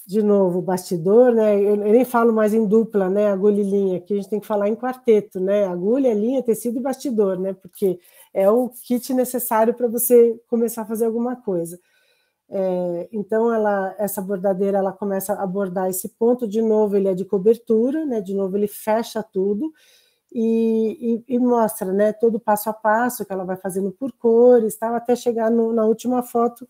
De novo, o bastidor, né? Eu nem falo mais em dupla, né? Agulha e linha, aqui a gente tem que falar em quarteto, né? Agulha, linha, tecido e bastidor, né? Porque é o kit necessário para você começar a fazer alguma coisa. Então, essa bordadeira, ela começa a bordar esse ponto, de novo ele é de cobertura, né? De novo ele fecha tudo, e mostra, né, todo o passo a passo que ela vai fazendo por cores, tal, até chegar na última foto,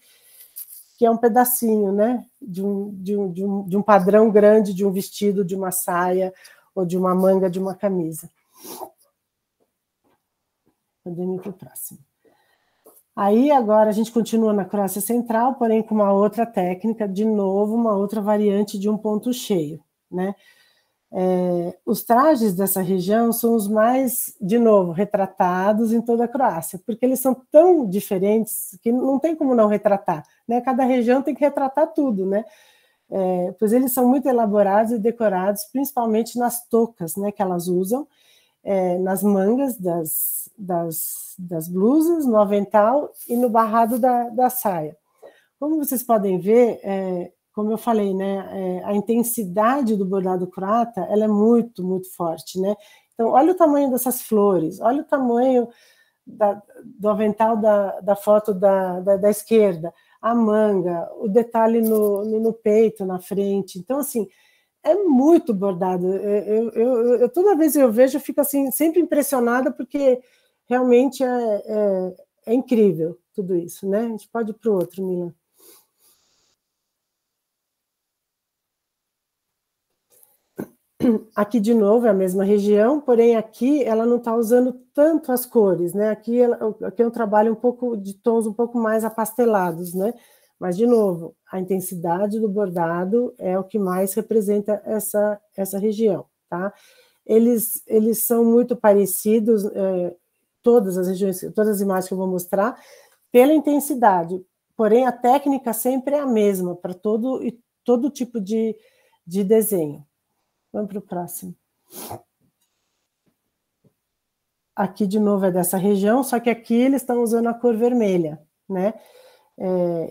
que é um pedacinho, né, de um padrão grande, de um vestido, de uma saia, ou de uma manga de uma camisa. Podemos ir para o próximo. Aí, agora, a gente continua na Croácia Central, porém com uma outra técnica, de novo, uma outra variante de um ponto cheio, né? Os trajes dessa região são os mais, de novo, retratados em toda a Croácia, porque eles são tão diferentes que não tem como não retratar, né? Cada região tem que retratar tudo, né? Pois eles são muito elaborados e decorados, principalmente nas toucas, né, que elas usam, nas mangas das blusas, no avental e no barrado da saia. Como vocês podem ver, como eu falei, né, a intensidade do bordado croata, ela é muito, muito forte, né? Então, olha o tamanho dessas flores, olha o tamanho do avental da foto da esquerda, a manga, o detalhe no peito, na frente. Então, assim, é muito bordado. Toda vez que eu vejo, eu fico assim, sempre impressionada, porque realmente é incrível tudo isso, né? A gente pode ir para o outro, Mila. Aqui, de novo, é a mesma região, porém aqui ela não está usando tanto as cores, né? Aqui é um trabalho um pouco de tons um pouco mais apastelados, né? Mas, de novo, a intensidade do bordado é o que mais representa essa região, tá? Eles são muito parecidos, todas as regiões, todas as imagens que eu vou mostrar, pela intensidade, porém a técnica sempre é a mesma para todo tipo de desenho. Vamos para o próximo. Aqui, de novo, é dessa região, só que aqui eles estão usando a cor vermelha, né?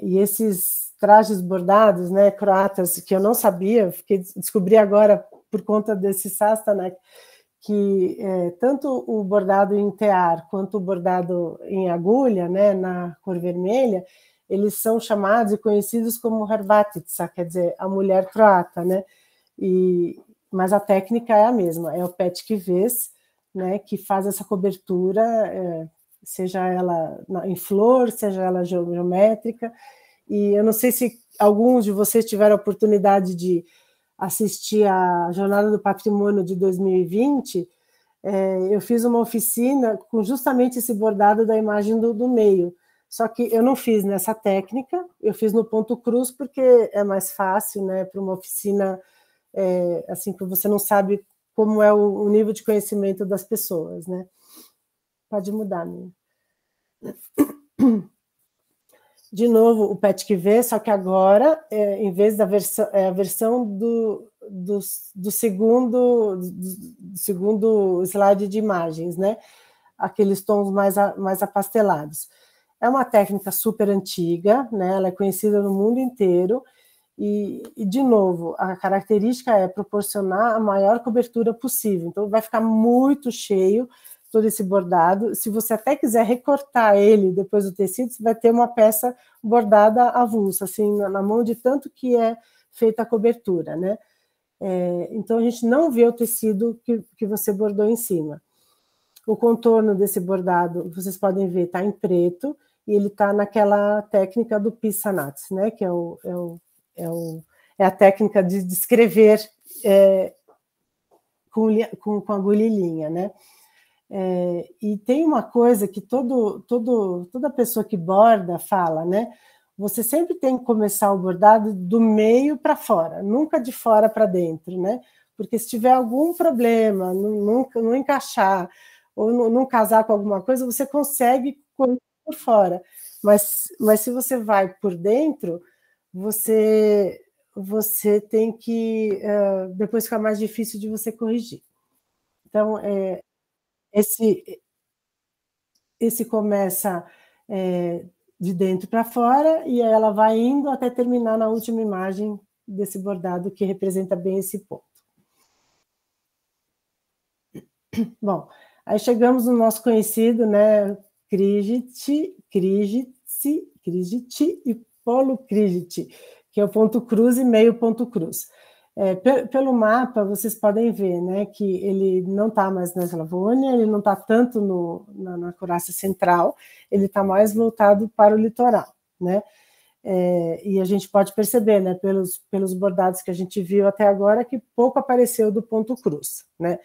E esses trajes bordados, né, croatas, que eu não sabia, descobri agora por conta desse Sastanak, que tanto o bordado em tear quanto o bordado em agulha, né, na cor vermelha, eles são chamados e conhecidos como Hrvatica, quer dizer, a mulher croata, né? Mas a técnica é a mesma, é o Petke Ves, né, que faz essa cobertura, seja ela em flor, seja ela geométrica. E eu não sei se alguns de vocês tiveram a oportunidade de assistir a Jornada do Patrimônio de 2020, eu fiz uma oficina com justamente esse bordado da imagem do meio. Só que eu não fiz nessa técnica, eu fiz no ponto cruz, porque é mais fácil, né, para uma oficina assim, que você não sabe como é o nível de conhecimento das pessoas, né? Pode mudar, né? De novo, o Petke Ves, só que agora, em vez da versão, a versão do segundo slide de imagens, né? Aqueles tons mais apastelados. É uma técnica super antiga, né? Ela é conhecida no mundo inteiro, e, de novo, a característica é proporcionar a maior cobertura possível. Então, vai ficar muito cheio todo esse bordado. Se você até quiser recortar ele depois do tecido, você vai ter uma peça bordada avulsa, assim, na mão, de tanto que é feita a cobertura, né? Então, a gente não vê o tecido que você bordou em cima. O contorno desse bordado, vocês podem ver, está em preto, e ele está naquela técnica do Pissanats, né? Que é a técnica de escrever com agulha e linha, né? E tem uma coisa que toda pessoa que borda fala, né? Você sempre tem que começar o bordado do meio para fora, nunca de fora para dentro, né? Porque se tiver algum problema, não encaixar, ou não casar com alguma coisa, você consegue por fora. Mas se você vai por dentro, você tem que... depois fica mais difícil de você corrigir. Então, esse começa de dentro para fora, e aí ela vai indo até terminar na última imagem desse bordado, que representa bem esse ponto. Bom, aí chegamos no nosso conhecido, né, Krigit e Polo Krigit, que é o ponto cruz e meio ponto cruz. Pelo mapa, vocês podem ver, né, que ele não está mais na Eslavônia, ele não está tanto na Croácia Central, ele está mais voltado para o litoral, né? E a gente pode perceber, né, pelos bordados que a gente viu até agora, que pouco apareceu do ponto cruz, né?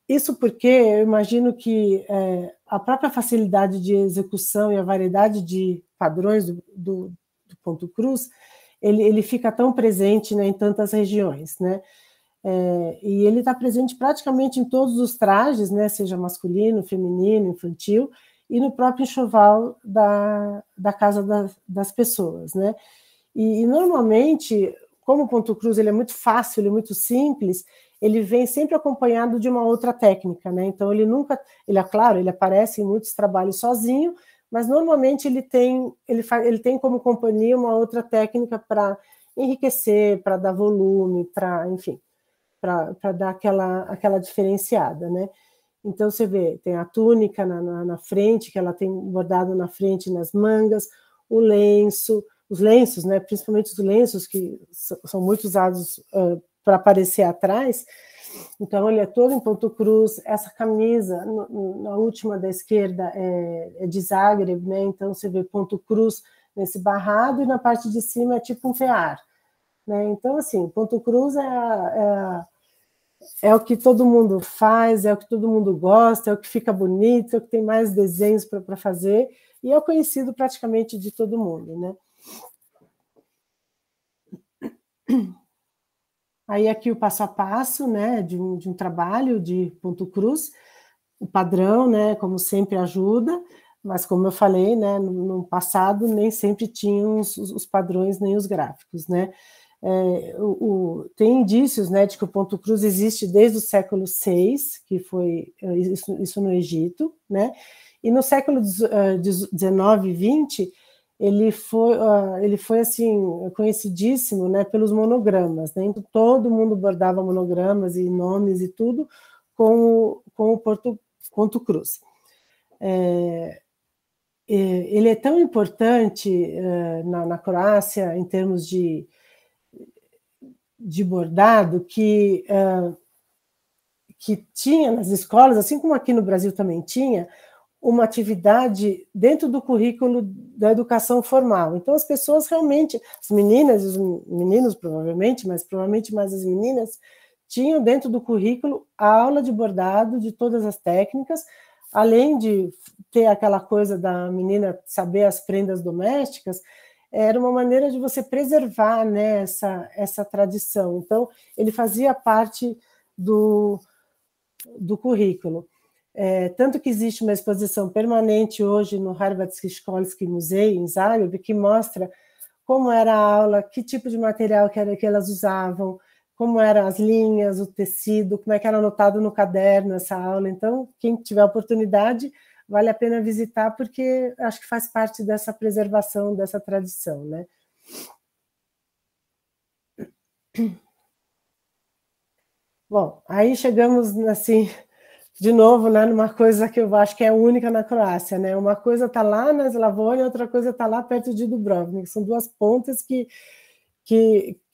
Isso porque eu imagino que a própria facilidade de execução e a variedade de padrões do ponto cruz, ele fica tão presente, né, em tantas regiões, né? E ele está presente praticamente em todos os trajes, né, seja masculino, feminino, infantil, e no próprio enxoval da casa das pessoas, né? E normalmente, como o ponto cruz ele é muito fácil, ele é muito simples, ele vem sempre acompanhado de uma outra técnica, né? Então ele claro, ele aparece em muitos trabalhos sozinho, mas normalmente ele tem como companhia uma outra técnica para enriquecer, para dar volume, enfim, para dar aquela diferenciada, né? Então você vê, tem a túnica na frente, que ela tem bordado na frente, nas mangas, o lenço, os lenços, né? Principalmente os lenços que são muito usados para aparecer atrás. Então, ele é todo em ponto cruz. Essa camisa, na última da esquerda, é de Zagreb, né? Então, você vê ponto cruz nesse barrado, e na parte de cima é tipo um tear, né? Então, assim, ponto cruz é o que todo mundo faz, é o que todo mundo gosta, é o que fica bonito, é o que tem mais desenhos para fazer, e é o conhecido praticamente de todo mundo, né? Aí aqui o passo a passo, né, de um trabalho de ponto cruz, o padrão, né, como sempre ajuda, mas como eu falei, né, no passado nem sempre tinham os padrões nem os gráficos, né. Tem indícios, né, de que o ponto cruz existe desde o século VI, que foi isso no Egito, né, e no século XIX e XX, ele foi assim, conhecidíssimo, né, pelos monogramas, né? Então, todo mundo bordava monogramas e nomes e tudo com o ponto cruz. Ele é tão importante na Croácia em termos de bordado que tinha nas escolas, assim como aqui no Brasil também tinha, uma atividade dentro do currículo da educação formal. Então, as pessoas realmente, as meninas, os meninos provavelmente, mas provavelmente mais as meninas, tinham dentro do currículo a aula de bordado de todas as técnicas, além de ter aquela coisa da menina saber as prendas domésticas, era uma maneira de você preservar, né, essa tradição. Então, ele fazia parte do currículo. Tanto que existe uma exposição permanente hoje no Harvard Skolsky Museum, em Zagreb, que mostra como era a aula, que tipo de material que elas usavam, como eram as linhas, o tecido, como é que era anotado no caderno essa aula. Então, quem tiver oportunidade, vale a pena visitar, porque acho que faz parte dessa preservação, dessa tradição, né? Bom, aí chegamos, assim, de novo, né, numa coisa que eu acho que é única na Croácia, né? Uma coisa está lá na Eslavônia, outra coisa está lá perto de Dubrovnik. São duas pontas que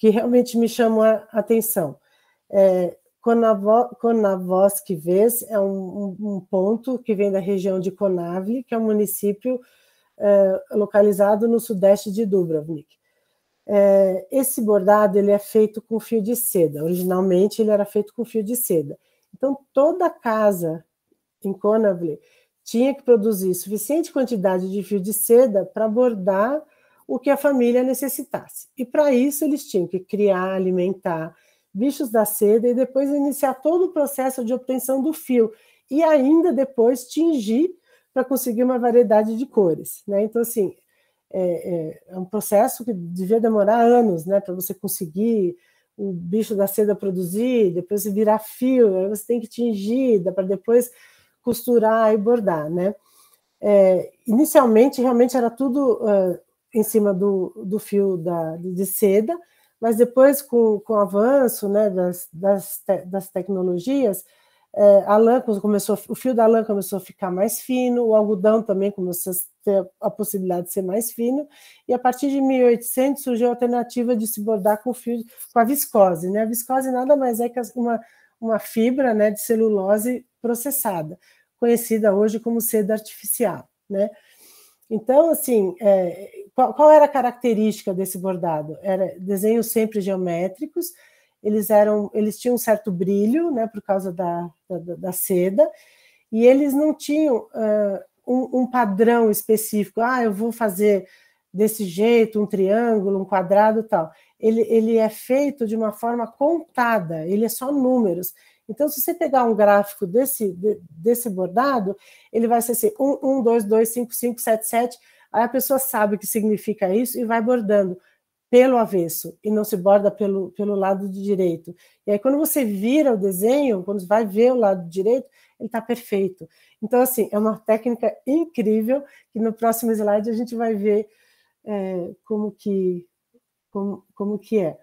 realmente me chamam a atenção. Konavosky Ves é um ponto que vem da região de Konavle, que é um município localizado no sudeste de Dubrovnik. Esse bordado ele é feito com fio de seda. Originalmente ele era feito com fio de seda. Então toda casa em Konavle tinha que produzir suficiente quantidade de fio de seda para bordar o que a família necessitasse. E para isso eles tinham que criar, alimentar bichos da seda e depois iniciar todo o processo de obtenção do fio e ainda depois tingir para conseguir uma variedade de cores, né? Então, assim, é um processo que devia demorar anos, né, para você conseguir o bicho da seda produzir, depois virar fio, aí você tem que tingir, para depois costurar e bordar, né? Inicialmente, realmente era tudo em cima do fio de seda, mas depois, com o avanço, né, das tecnologias, a lã o fio da lã começou a ficar mais fino, o algodão também começou a ter a possibilidade de ser mais fino, e a partir de 1800 surgiu a alternativa de se bordar com a viscose, né? A viscose nada mais é que uma fibra, né, de celulose processada, conhecida hoje como seda artificial, né? Então, assim, qual era a característica desse bordado? Era desenhos sempre geométricos, eles tinham um certo brilho, né, por causa da seda, e eles não tinham um padrão específico. Eu vou fazer desse jeito, um triângulo, um quadrado, tal. Ele é feito de uma forma contada, ele é só números. Então, se você pegar um gráfico desse bordado, ele vai ser assim, 1, 2, 2, 5, 5, 7, 7. Aí a pessoa sabe o que significa isso e vai bordando pelo avesso, e não se borda pelo lado direito. E aí, quando você vira o desenho, quando você vai ver o lado direito, ele está perfeito. Então, assim, é uma técnica incrível, que no próximo slide a gente vai ver como que é.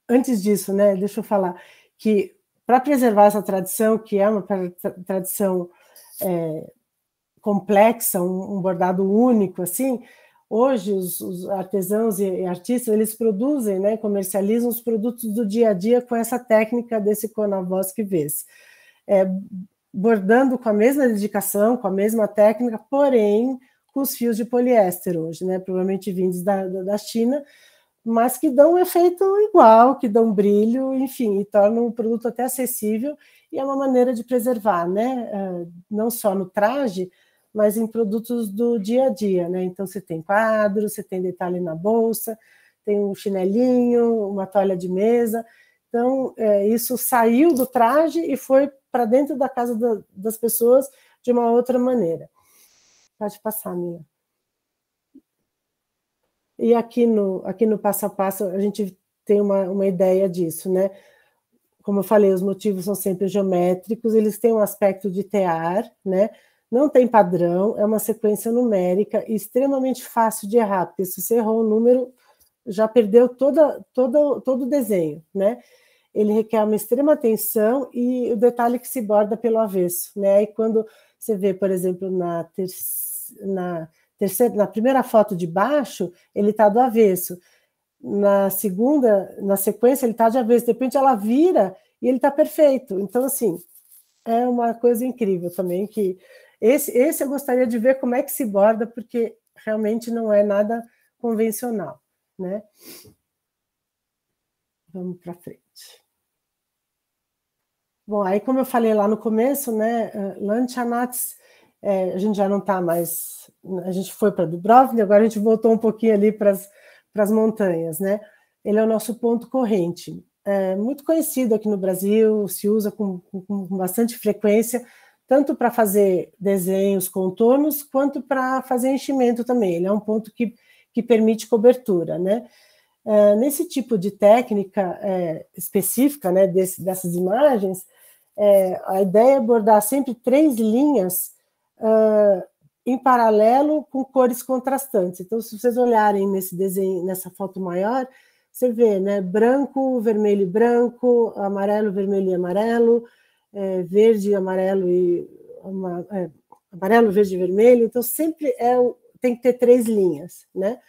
Antes disso, né, deixa eu falar que, para preservar essa tradição, que é uma tradição complexa, um bordado único, assim, hoje os artesãos e artistas, eles produzem, né, comercializam os produtos do dia a dia com essa técnica desse Konavosky Ves. Bordando com a mesma dedicação, com a mesma técnica, porém com os fios de poliéster hoje, né, provavelmente vindos da China, mas que dão um efeito igual, que dão brilho, enfim, e tornam o produto até acessível, e é uma maneira de preservar, né, não só no traje, mas em produtos do dia a dia, né? Então você tem quadros, você tem detalhe na bolsa, tem um chinelinho, uma toalha de mesa. Então, isso saiu do traje e foi para dentro da casa das pessoas de uma outra maneira. Pode passar, Mia. E aqui no passo a passo a gente tem uma ideia disso, né? Como eu falei, os motivos são sempre geométricos, eles têm um aspecto de tear, né? Não tem padrão, é uma sequência numérica extremamente fácil de errar, porque se você errou o número, já perdeu todo o desenho, né? Ele requer uma extrema atenção e o detalhe que se borda pelo avesso, né? E quando você vê, por exemplo, na primeira foto de baixo, ele está do avesso. Na segunda, na sequência, ele está de avesso. De repente, ela vira e ele está perfeito. Então, assim, é uma coisa incrível também, que esse eu gostaria de ver como é que se borda, porque realmente não é nada convencional, né? Vamos para frente. Bom, aí como eu falei lá no começo, né, Lanchanats, a gente já não está mais, a gente foi para Dubrovnik, agora a gente voltou um pouquinho ali para as montanhas, né? Ele é o nosso ponto corrente. É muito conhecido aqui no Brasil, se usa com bastante frequência, tanto para fazer desenhos, contornos, quanto para fazer enchimento também. Ele é um ponto que que permite cobertura, né? Nesse tipo de técnica específica, né, dessas imagens, a ideia é bordar sempre 3 linhas em paralelo com cores contrastantes. Então, se vocês olharem nesse desenho, nessa foto maior, você vê, né, branco, vermelho e branco, amarelo, vermelho e amarelo, verde, amarelo e amarelo, verde e vermelho. Então, sempre tem que ter 3 linhas, né?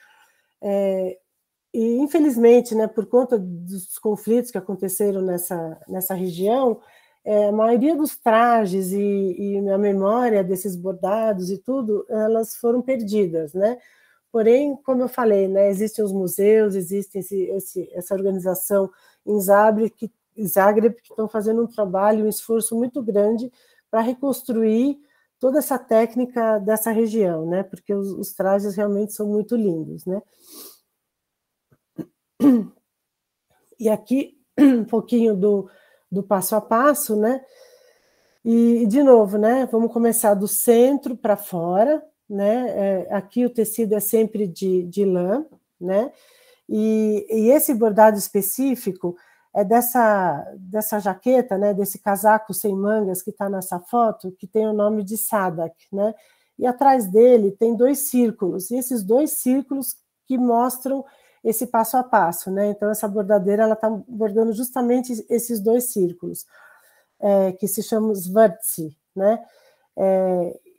E, infelizmente, né, por conta dos conflitos que aconteceram nessa região, a maioria dos trajes e a memória desses bordados e tudo, elas foram perdidas, né? Porém, como eu falei, né, existem os museus, existe essa organização em Zagreb que estão fazendo um trabalho, um esforço muito grande para reconstruir toda essa técnica dessa região, né? Porque os trajes realmente são muito lindos, né? E aqui um pouquinho do passo a passo, né? E de novo, né? Vamos começar do centro para fora, né? Aqui o tecido é sempre de lã, né? E esse bordado específico é dessa jaqueta, né? Desse casaco sem mangas que está nessa foto, que tem o nome de Sadak, né? E atrás dele tem 2 círculos, e esses 2 círculos que mostram esse passo a passo, né? Então, essa bordadeira, ela está bordando justamente esses 2 círculos, que se chamam Svartsi, né?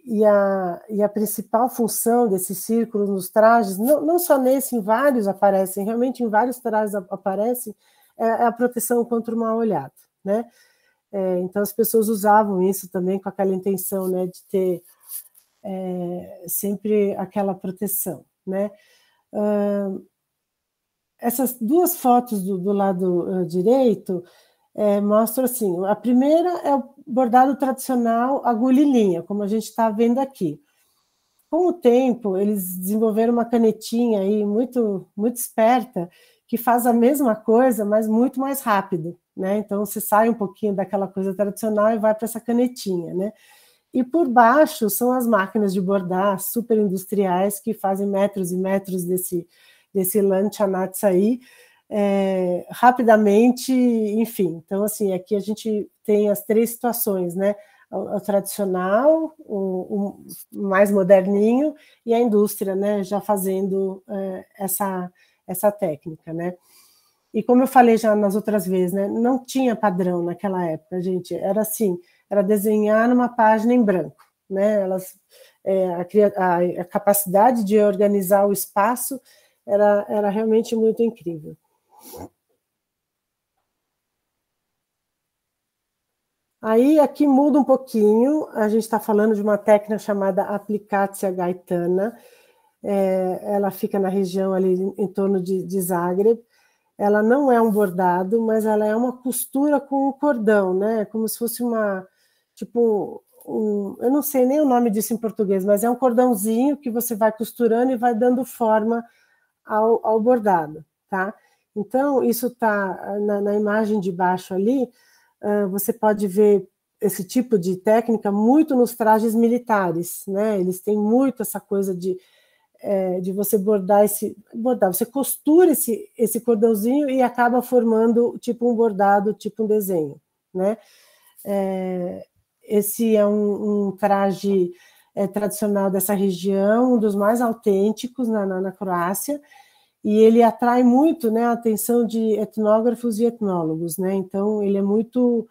E a principal função desses círculos nos trajes, não só nesse, em vários aparecem, realmente em vários trajes aparecem, é a proteção contra o mal-olhado, né? Então, as pessoas usavam isso também com aquela intenção, né, de ter sempre aquela proteção, né? Essas 2 fotos do lado direito mostram assim, a primeira é o bordado tradicional agulha e linha, como a gente está vendo aqui. Com o tempo, eles desenvolveram uma canetinha aí muito, muito esperta, que faz a mesma coisa, mas muito mais rápido, né? Então, você sai um pouquinho daquela coisa tradicional e vai para essa canetinha, né? E por baixo são as máquinas de bordar super industriais que fazem metros e metros desse lançanats aí, rapidamente, enfim. Então, assim, aqui a gente tem as 3 situações, né? O tradicional, o mais moderninho, e a indústria, né, já fazendo essa técnica, né? E como eu falei já nas outras vezes, né, não tinha padrão naquela época, gente, era assim, era desenhar numa página em branco, né? A capacidade de organizar o espaço era realmente muito incrível. Aí, aqui muda um pouquinho, a gente está falando de uma técnica chamada Aplicatia Gaetana, ela fica na região ali em torno de Zagreb. Ela não é um bordado, mas ela é uma costura com um cordão, né? Como se fosse eu não sei nem o nome disso em português, mas é um cordãozinho que você vai costurando e vai dando forma ao bordado, tá? Então, isso está na imagem de baixo ali, você pode ver esse tipo de técnica muito nos trajes militares, né? Eles têm muito essa coisa de você bordar você costura esse cordãozinho e acaba formando tipo um bordado, tipo um desenho, né? Esse é um traje tradicional dessa região, um dos mais autênticos na Croácia, e ele atrai muito, né, a atenção de etnógrafos e etnólogos, né? Então, ele é muito...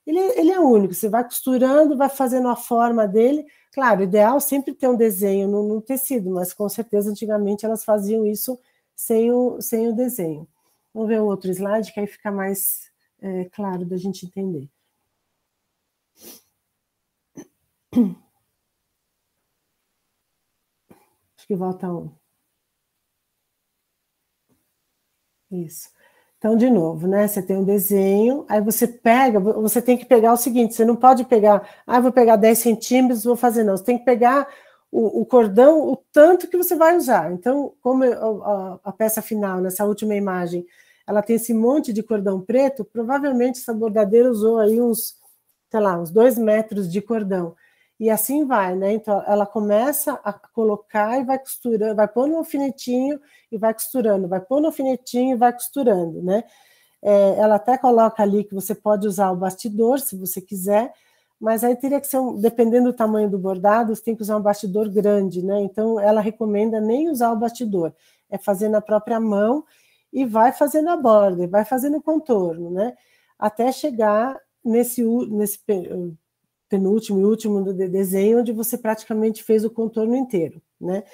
Ele é único, você vai costurando, vai fazendo a forma dele. Claro, o ideal é sempre ter um desenho no tecido, mas com certeza antigamente elas faziam isso sem o desenho. Vamos ver o outro slide, que aí fica mais claro da gente entender. Acho que volta um. Isso. Então, de novo, né? Você tem um desenho, aí você tem que pegar o seguinte: você não pode pegar, vou pegar 10 centímetros, vou fazer, não. Você tem que pegar o cordão, o tanto que você vai usar. Então, como a peça final, nessa última imagem, ela tem esse monte de cordão preto, provavelmente essa bordadeira usou aí uns 2 metros de cordão. e assim vai, né? Então, ela começa a colocar e vai costurando, vai pôr no alfinetinho e vai costurando, vai pôr no alfinetinho e vai costurando, né? Ela até coloca ali que você pode usar o bastidor, se você quiser, mas aí teria que ser, dependendo do tamanho do bordado, você tem que usar um bastidor grande, né? Então, ela recomenda nem usar o bastidor, é fazer na própria mão e vai fazendo a borda, vai fazendo o contorno, né? Até chegar nesse penúltimo e último do desenho, onde você praticamente fez o contorno inteiro, né?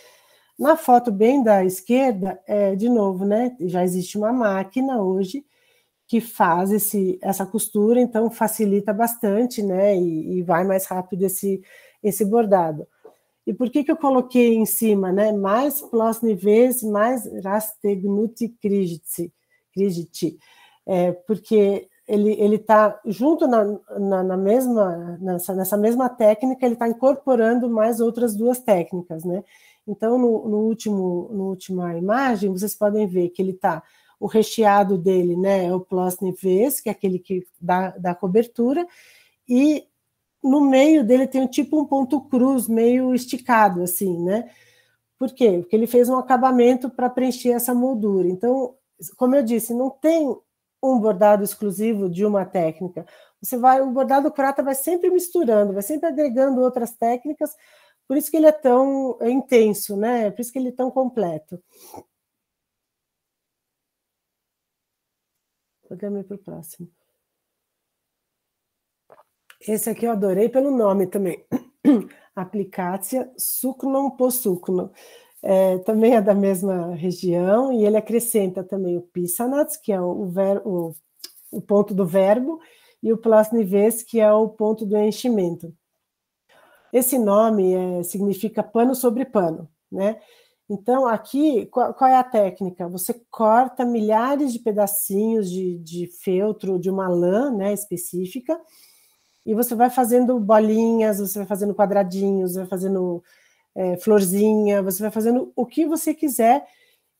Na foto bem da esquerda, de novo, né? Já existe uma máquina hoje que faz essa costura, então facilita bastante, né? E vai mais rápido esse bordado. E por que eu coloquei em cima, né? Mais plossnives, mais rastegnuti krижci. Porque ele está junto nessa mesma técnica, ele está incorporando mais outras duas técnicas, né? Então, no última imagem, vocês podem ver que ele está, o recheado dele, né, é o plossnives, que é aquele que dá cobertura, e no meio dele tem tipo um ponto cruz meio esticado, assim, né? Por quê? Porque ele fez um acabamento para preencher essa moldura. Então, como eu disse, não tem um bordado exclusivo de uma técnica. O bordado croata vai sempre misturando, vai sempre agregando outras técnicas, por isso que ele é tão intenso, né? Por isso que ele é tão completo. Podemos ir para o próximo. Esse aqui eu adorei pelo nome também. Aplicácia suknon po sukno. Também é da mesma região, e ele acrescenta também o pisanats, que é o ponto do verbo, e o plossnives, que é o ponto do enchimento. Esse nome significa pano sobre pano, né? Então, aqui, qual é a técnica? Você corta milhares de pedacinhos de feltro, de uma lã, né, específica, e você vai fazendo bolinhas, você vai fazendo quadradinhos, vai fazendo florzinha, você vai fazendo o que você quiser,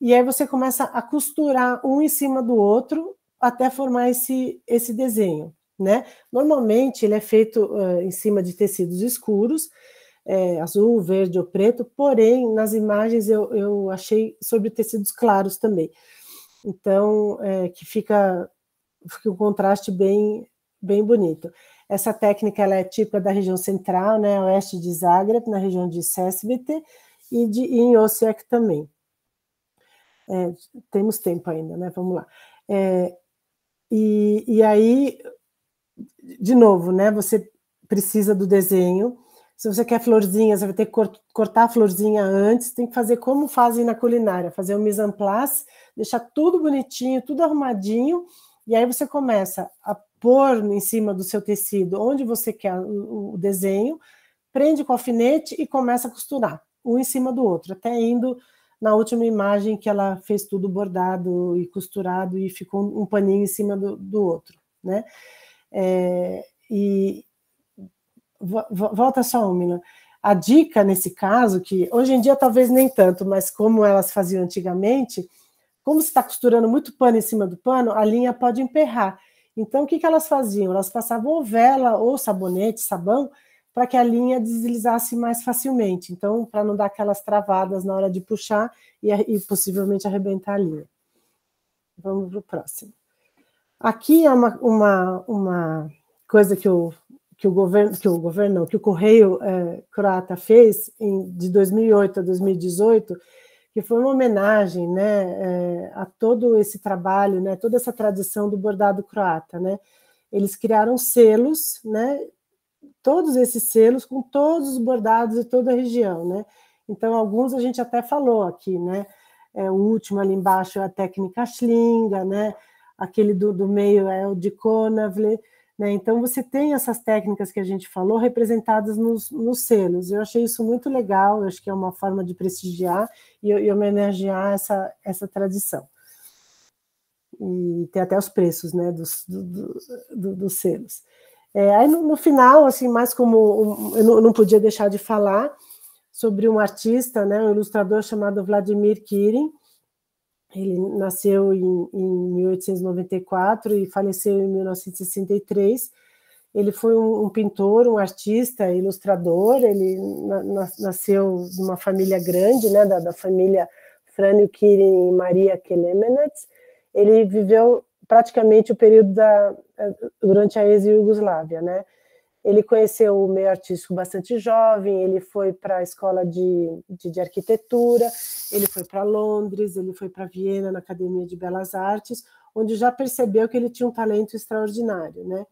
e aí você começa a costurar um em cima do outro até formar esse desenho, né? Normalmente ele é feito em cima de tecidos escuros, azul, verde ou preto, porém nas imagens eu achei sobre tecidos claros também. Então, que fica um contraste bem bonito. Essa técnica ela é típica da região central, né, oeste de Zagreb, na região de Sesvete, e em Osijek também. Temos tempo ainda, né? Vamos lá. E aí, de novo, né? Você precisa do desenho. Se você quer florzinha, você vai ter que cortar a florzinha antes, tem que fazer como fazem na culinária, fazer um mise en place, deixar tudo bonitinho, tudo arrumadinho, e aí você começa a pôr em cima do seu tecido onde você quer o desenho, prende com alfinete e começa a costurar, um em cima do outro, até indo na última imagem que ela fez tudo bordado e costurado e ficou um paninho em cima do outro, né? E volta só, Mina. A dica nesse caso, que hoje em dia talvez nem tanto, mas como elas faziam antigamente, como você está costurando muito pano em cima do pano, a linha pode emperrar. Então, o que elas faziam? Elas passavam ou vela ou sabonete, sabão, para que a linha deslizasse mais facilmente. Então, para não dar aquelas travadas na hora de puxar e possivelmente arrebentar a linha. Vamos para o próximo. Aqui é uma coisa que o Correio croata fez de 2008 a 2018, que foi uma homenagem, né, a todo esse trabalho, né, toda essa tradição do bordado croata, né? Eles criaram selos, né, todos esses selos com todos os bordados de toda a região, né? Então, alguns a gente até falou aqui, né? O último ali embaixo é a técnica Schlinga, né? Aquele do meio é o de Konavle, né? Então, você tem essas técnicas que a gente falou representadas nos selos. Eu achei isso muito legal, eu acho que é uma forma de prestigiar e homenagear essa tradição. E tem até os preços, né, dos selos. Aí, no final, assim, mais como eu não podia deixar de falar sobre um artista, né, um ilustrador chamado Vladimir Kirin. Ele nasceu em 1894 e faleceu em 1963, Ele foi um pintor, um artista, ilustrador. Ele nasceu de uma família grande, né, da família Frânio Quirin e Maria Kelemenets. Ele viveu praticamente o período durante a ex-Iugoslávia, né? Ele conheceu o meio artístico bastante jovem, ele foi para a escola de arquitetura, ele foi para Londres, ele foi para Viena, na Academia de Belas Artes, onde já percebeu que ele tinha um talento extraordinário, né?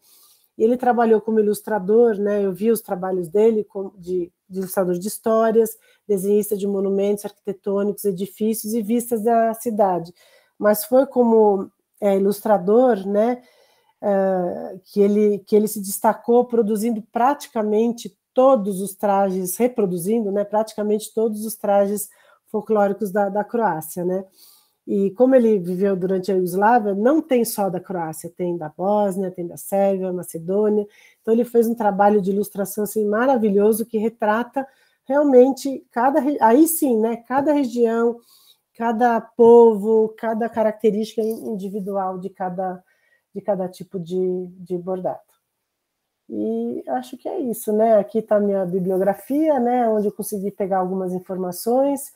E ele trabalhou como ilustrador, né? Eu vi os trabalhos dele de ilustrador de histórias, desenhista de monumentos arquitetônicos, edifícios e vistas da cidade. Mas foi como ilustrador, né? Que ele se destacou produzindo praticamente todos os trajes, reproduzindo, né, praticamente todos os trajes folclóricos da Croácia, né? E como ele viveu durante a Iugoslávia, não tem só da Croácia, tem da Bósnia, tem da Sérvia, Macedônia. Então ele fez um trabalho de ilustração assim, maravilhoso que retrata realmente aí sim, né, cada região, cada povo, cada característica individual de cada tipo de bordado. E acho que é isso, né? Aqui está a minha bibliografia, né? Onde eu consegui pegar algumas informações.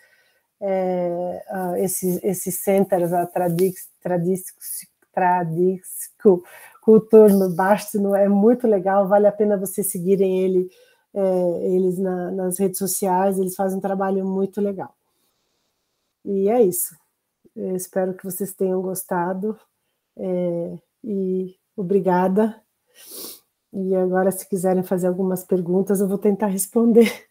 Esse Centar za Tradisku Kulturno Baštinu é muito legal, vale a pena vocês seguirem eles nas redes sociais, eles fazem um trabalho muito legal. E é isso. Eu espero que vocês tenham gostado. E obrigada. E agora, se quiserem fazer algumas perguntas, eu vou tentar responder.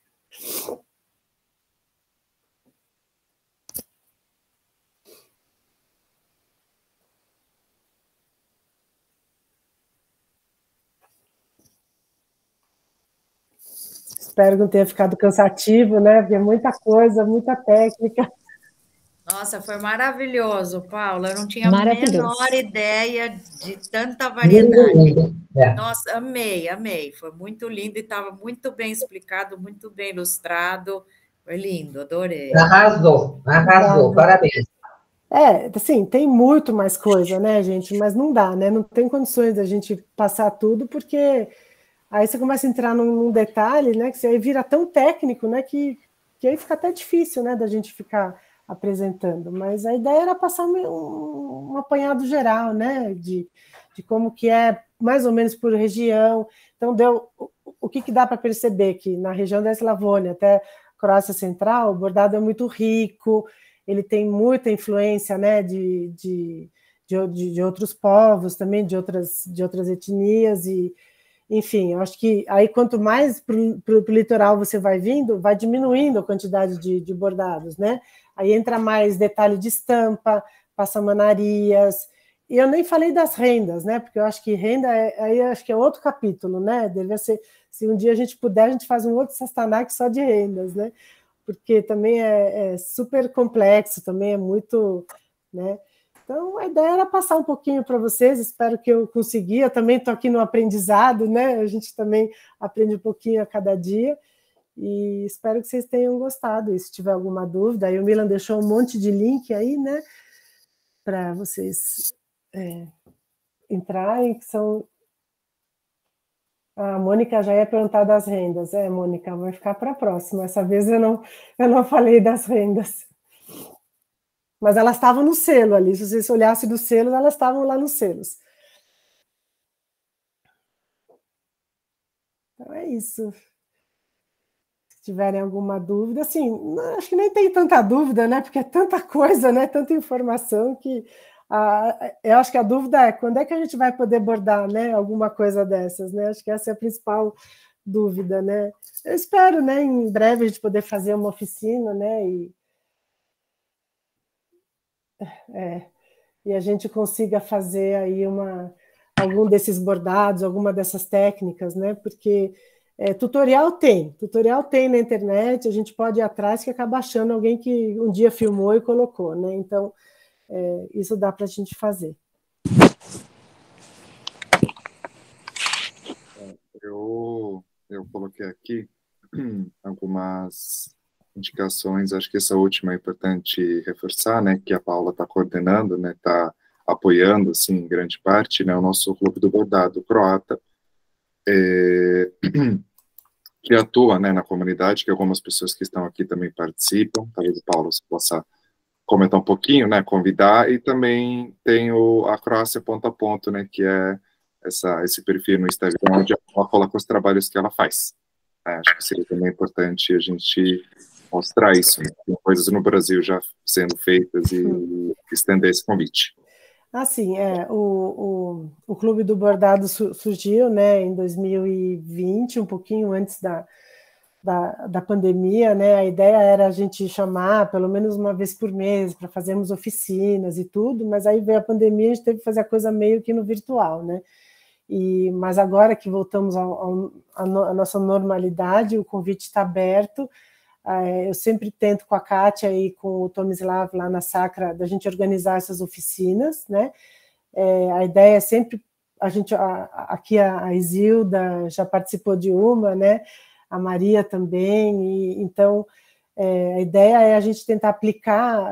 Espero que não tenha ficado cansativo, né? Porque é muita coisa, muita técnica. Nossa, foi maravilhoso, Paula. Eu não tinha a menor ideia de tanta variedade. Lindo. Nossa, amei. Foi muito lindo e estava muito bem explicado, muito bem ilustrado. Foi lindo, adorei. Arrasou, parabéns. Assim, tem muito mais coisa, né, gente? Mas não dá, né? Não tem condições da gente passar tudo, porque aí você começa a entrar num detalhe, né? Que você aí vira tão técnico, né? Que aí fica até difícil, né? Da gente ficar apresentando. Mas a ideia era passar um apanhado geral, né? De como que é, mais ou menos por região. Então, deu o que dá para perceber que na região da Eslavônia até Croácia Central, o bordado é muito rico, ele tem muita influência, né? De outros povos também, de outras etnias e enfim, eu acho que aí quanto mais para o litoral você vai vindo, vai diminuindo a quantidade de bordados, né? Aí entra mais detalhe de estampa, passamanarias, e eu nem falei das rendas, né? Porque eu acho que renda aí acho que é outro capítulo, né? Deve ser, se um dia a gente puder, a gente faz um outro Sastanac só de rendas, né? Porque também é super complexo, também é muito, né? Então, a ideia era passar um pouquinho para vocês, espero que eu consegui, eu também estou aqui no aprendizado, né? A gente também aprende um pouquinho a cada dia, e espero que vocês tenham gostado, e se tiver alguma dúvida, aí o Milan deixou um monte de link aí, né? Para vocês entrarem, que são... A Mônica já ia perguntar das rendas, Mônica, vai ficar para a próxima, essa vez eu não falei das rendas. Mas elas estavam no selo ali, se vocês olhassem no selo, elas estavam lá nos selos. Então é isso. Se tiverem alguma dúvida, assim, acho que nem tem tanta dúvida, né? Porque é tanta coisa, né? Tanta informação que eu acho que a dúvida é quando é que a gente vai poder bordar, né? Alguma coisa dessas, né? Acho que essa é a principal dúvida, né? Eu espero, né? Em breve a gente poder fazer uma oficina, né? E a gente consiga fazer aí algum desses bordados, alguma dessas técnicas, né? Porque tutorial tem na internet, a gente pode ir atrás que acaba achando alguém que um dia filmou e colocou, né? Então, isso dá para a gente fazer. Eu coloquei aqui algumas indicações, acho que essa última é importante reforçar, né, que a Paula está coordenando, né, está apoiando, assim, em grande parte, né, o nosso Clube do Bordado Croata, que atua, né, na comunidade, que algumas pessoas que estão aqui também participam. Talvez o Paulo possa comentar um pouquinho, né, convidar, e também tem a Croácia Ponto a Ponto, né, que é esse perfil no Instagram, onde ela coloca os trabalhos que ela faz. Acho que seria também importante a gente mostrar isso, né? Tem coisas no Brasil já sendo feitas e estender esse convite. Sim, o Clube do Bordado surgiu, né, em 2020, um pouquinho antes da pandemia, né? A ideia era a gente chamar pelo menos uma vez por mês para fazermos oficinas e tudo, mas aí veio a pandemia, a gente teve que fazer a coisa meio que no virtual, né? Mas agora que voltamos à nossa normalidade, o convite está aberto. Eu sempre tento com a Kátia e com o Tomislav lá na Sacra da gente organizar essas oficinas, né? A ideia é sempre aqui a Isilda já participou de uma, né? A Maria também. Então a ideia é a gente tentar aplicar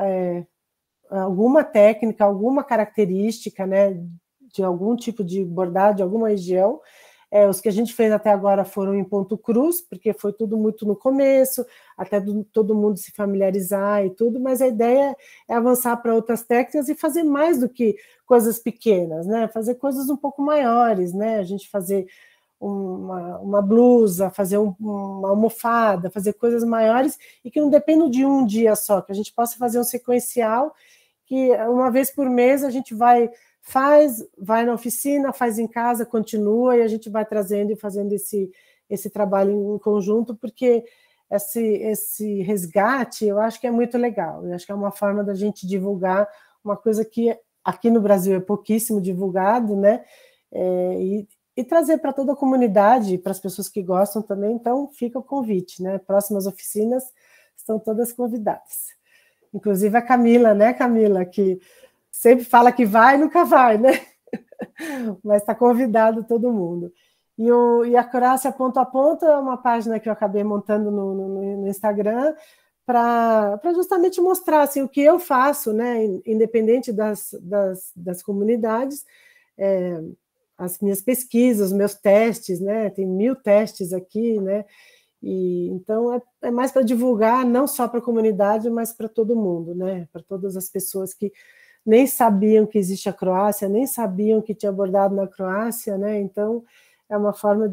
alguma técnica, alguma característica, né? De algum tipo de bordado, de alguma região. Os que a gente fez até agora foram em ponto cruz, porque foi tudo muito no começo, até todo mundo se familiarizar e tudo, mas a ideia é avançar para outras técnicas e fazer mais do que coisas pequenas, né? Fazer coisas um pouco maiores, né? A gente fazer uma blusa, fazer uma almofada, fazer coisas maiores e que não dependam de um dia só, que a gente possa fazer um sequencial que uma vez por mês a gente vai na oficina, faz em casa, continua, e a gente vai trazendo e fazendo esse trabalho em conjunto, porque esse resgate eu acho que é muito legal, eu acho que é uma forma da gente divulgar uma coisa que aqui no Brasil é pouquíssimo divulgado, né? E trazer para toda a comunidade, para as pessoas que gostam também, então fica o convite, né? Próximas oficinas estão todas convidadas. Inclusive a Camila, né, Camila, que sempre fala que vai e nunca vai, né? Mas está convidado todo mundo. E a Croácia Ponto a Ponto é uma página que eu acabei montando no Instagram para justamente mostrar assim, o que eu faço, né? Independente das comunidades, as minhas pesquisas, os meus testes, né? Tem 1000 testes aqui, né? Então é mais para divulgar, não só para a comunidade, mas para todo mundo, né? Para todas as pessoas que nem sabiam que existe a Croácia, nem sabiam que tinha bordado na Croácia, né? Então, é uma forma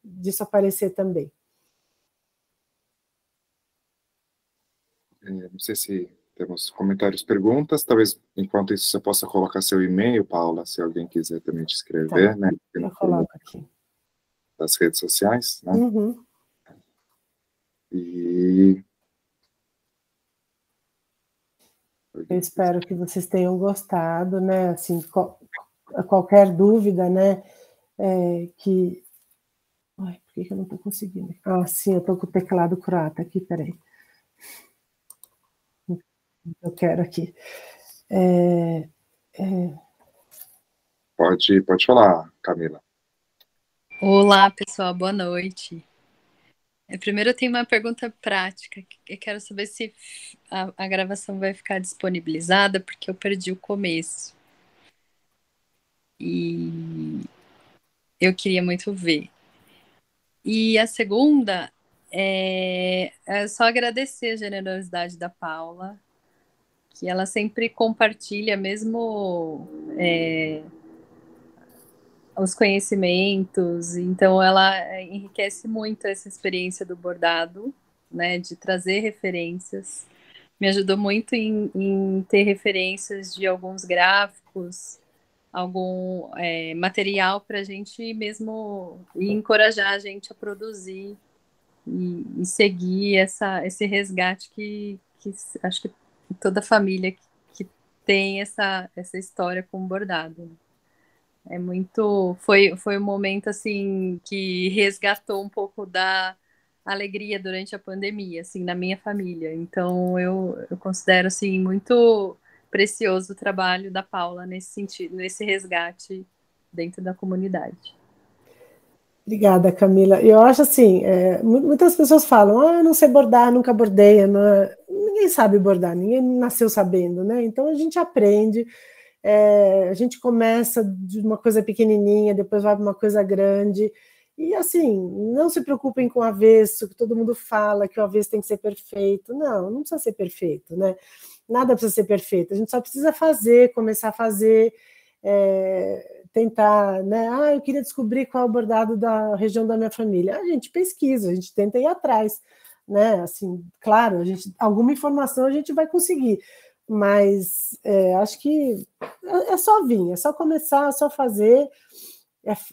disso aparecer também. Não sei se temos comentários, perguntas, talvez, enquanto isso, você possa colocar seu e-mail, Paula, se alguém quiser também te escrever, tá, né? Eu coloco aqui. Das redes sociais, né? Uhum. E... Eu espero que vocês tenham gostado, né? Assim, qualquer dúvida, né? Ai, por que eu não estou conseguindo? Sim, eu estou com o teclado croata aqui, peraí. Eu quero aqui. Pode falar, Camila. Olá, pessoal, boa noite. Primeiro eu tenho uma pergunta prática. Eu quero saber se a gravação vai ficar disponibilizada, porque eu perdi o começo. E eu queria muito ver. E a segunda é só agradecer a generosidade da Paula, que ela sempre compartilha mesmo os conhecimentos, então ela enriquece muito essa experiência do bordado, né, de trazer referências. Me ajudou muito em ter referências de alguns gráficos, algum material para a gente mesmo e encorajar a gente a produzir e seguir esse resgate que acho que toda família que tem essa história com bordado. Foi um momento assim que resgatou um pouco da alegria durante a pandemia, assim, na minha família. Então eu considero assim muito precioso o trabalho da Paula nesse sentido, nesse resgate dentro da comunidade. Obrigada, Camila. Eu acho assim, muitas pessoas falam, eu não sei bordar, nunca bordei. Ninguém sabe bordar, ninguém nasceu sabendo, né? Então a gente aprende, a gente começa de uma coisa pequenininha, depois vai para uma coisa grande, E, assim, não se preocupem com o avesso, que todo mundo fala que o avesso tem que ser perfeito. Não, não precisa ser perfeito, né? Nada precisa ser perfeito. A gente só precisa fazer, começar a fazer, tentar, né? Eu queria descobrir qual é o bordado da região da minha família. A gente pesquisa, a gente tenta ir atrás, né? Assim, claro, alguma informação a gente vai conseguir, mas acho que é só vir, é só começar, é só fazer.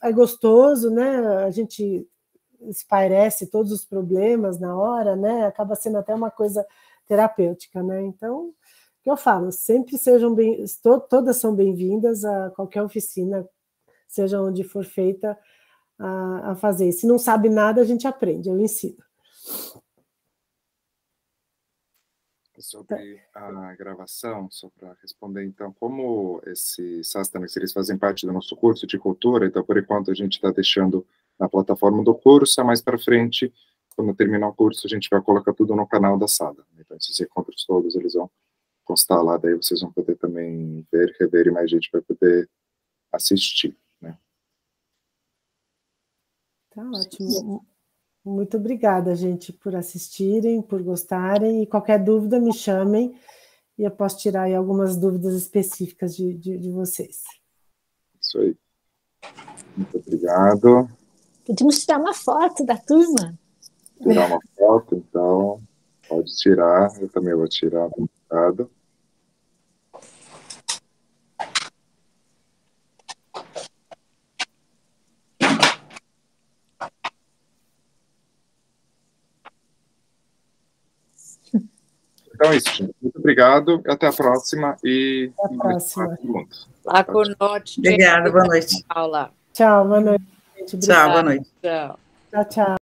É gostoso, né? A gente espairece todos os problemas na hora, né? Acaba sendo até uma coisa terapêutica, né? Então, o que eu falo, sempre sejam todas são bem-vindas a qualquer oficina, seja onde for feita, a fazer. Se não sabe nada, a gente aprende, eu ensino. Sobre a gravação, só para responder, então, como esses sastanas, eles fazem parte do nosso curso de cultura, então, por enquanto, a gente está deixando na plataforma do curso, mais para frente, quando terminar o curso, a gente vai colocar tudo no canal da sala. Então, esses encontros todos, eles vão constar lá, daí vocês vão poder também ver, rever, e mais gente vai poder assistir, né? Tá ótimo. Muito obrigada, gente, por assistirem, por gostarem, e qualquer dúvida me chamem, e eu posso tirar aí algumas dúvidas específicas de vocês. Isso aí. Muito obrigado. Podemos tirar uma foto da turma? Tirar uma foto, então, pode tirar, eu também vou tirar, obrigado. Então é isso, gente. Muito obrigado, até a próxima. E até a próxima. Lá com noite. Obrigada, boa noite. Tchau, boa noite. Tchau, boa noite. Tchau. Tchau, tchau.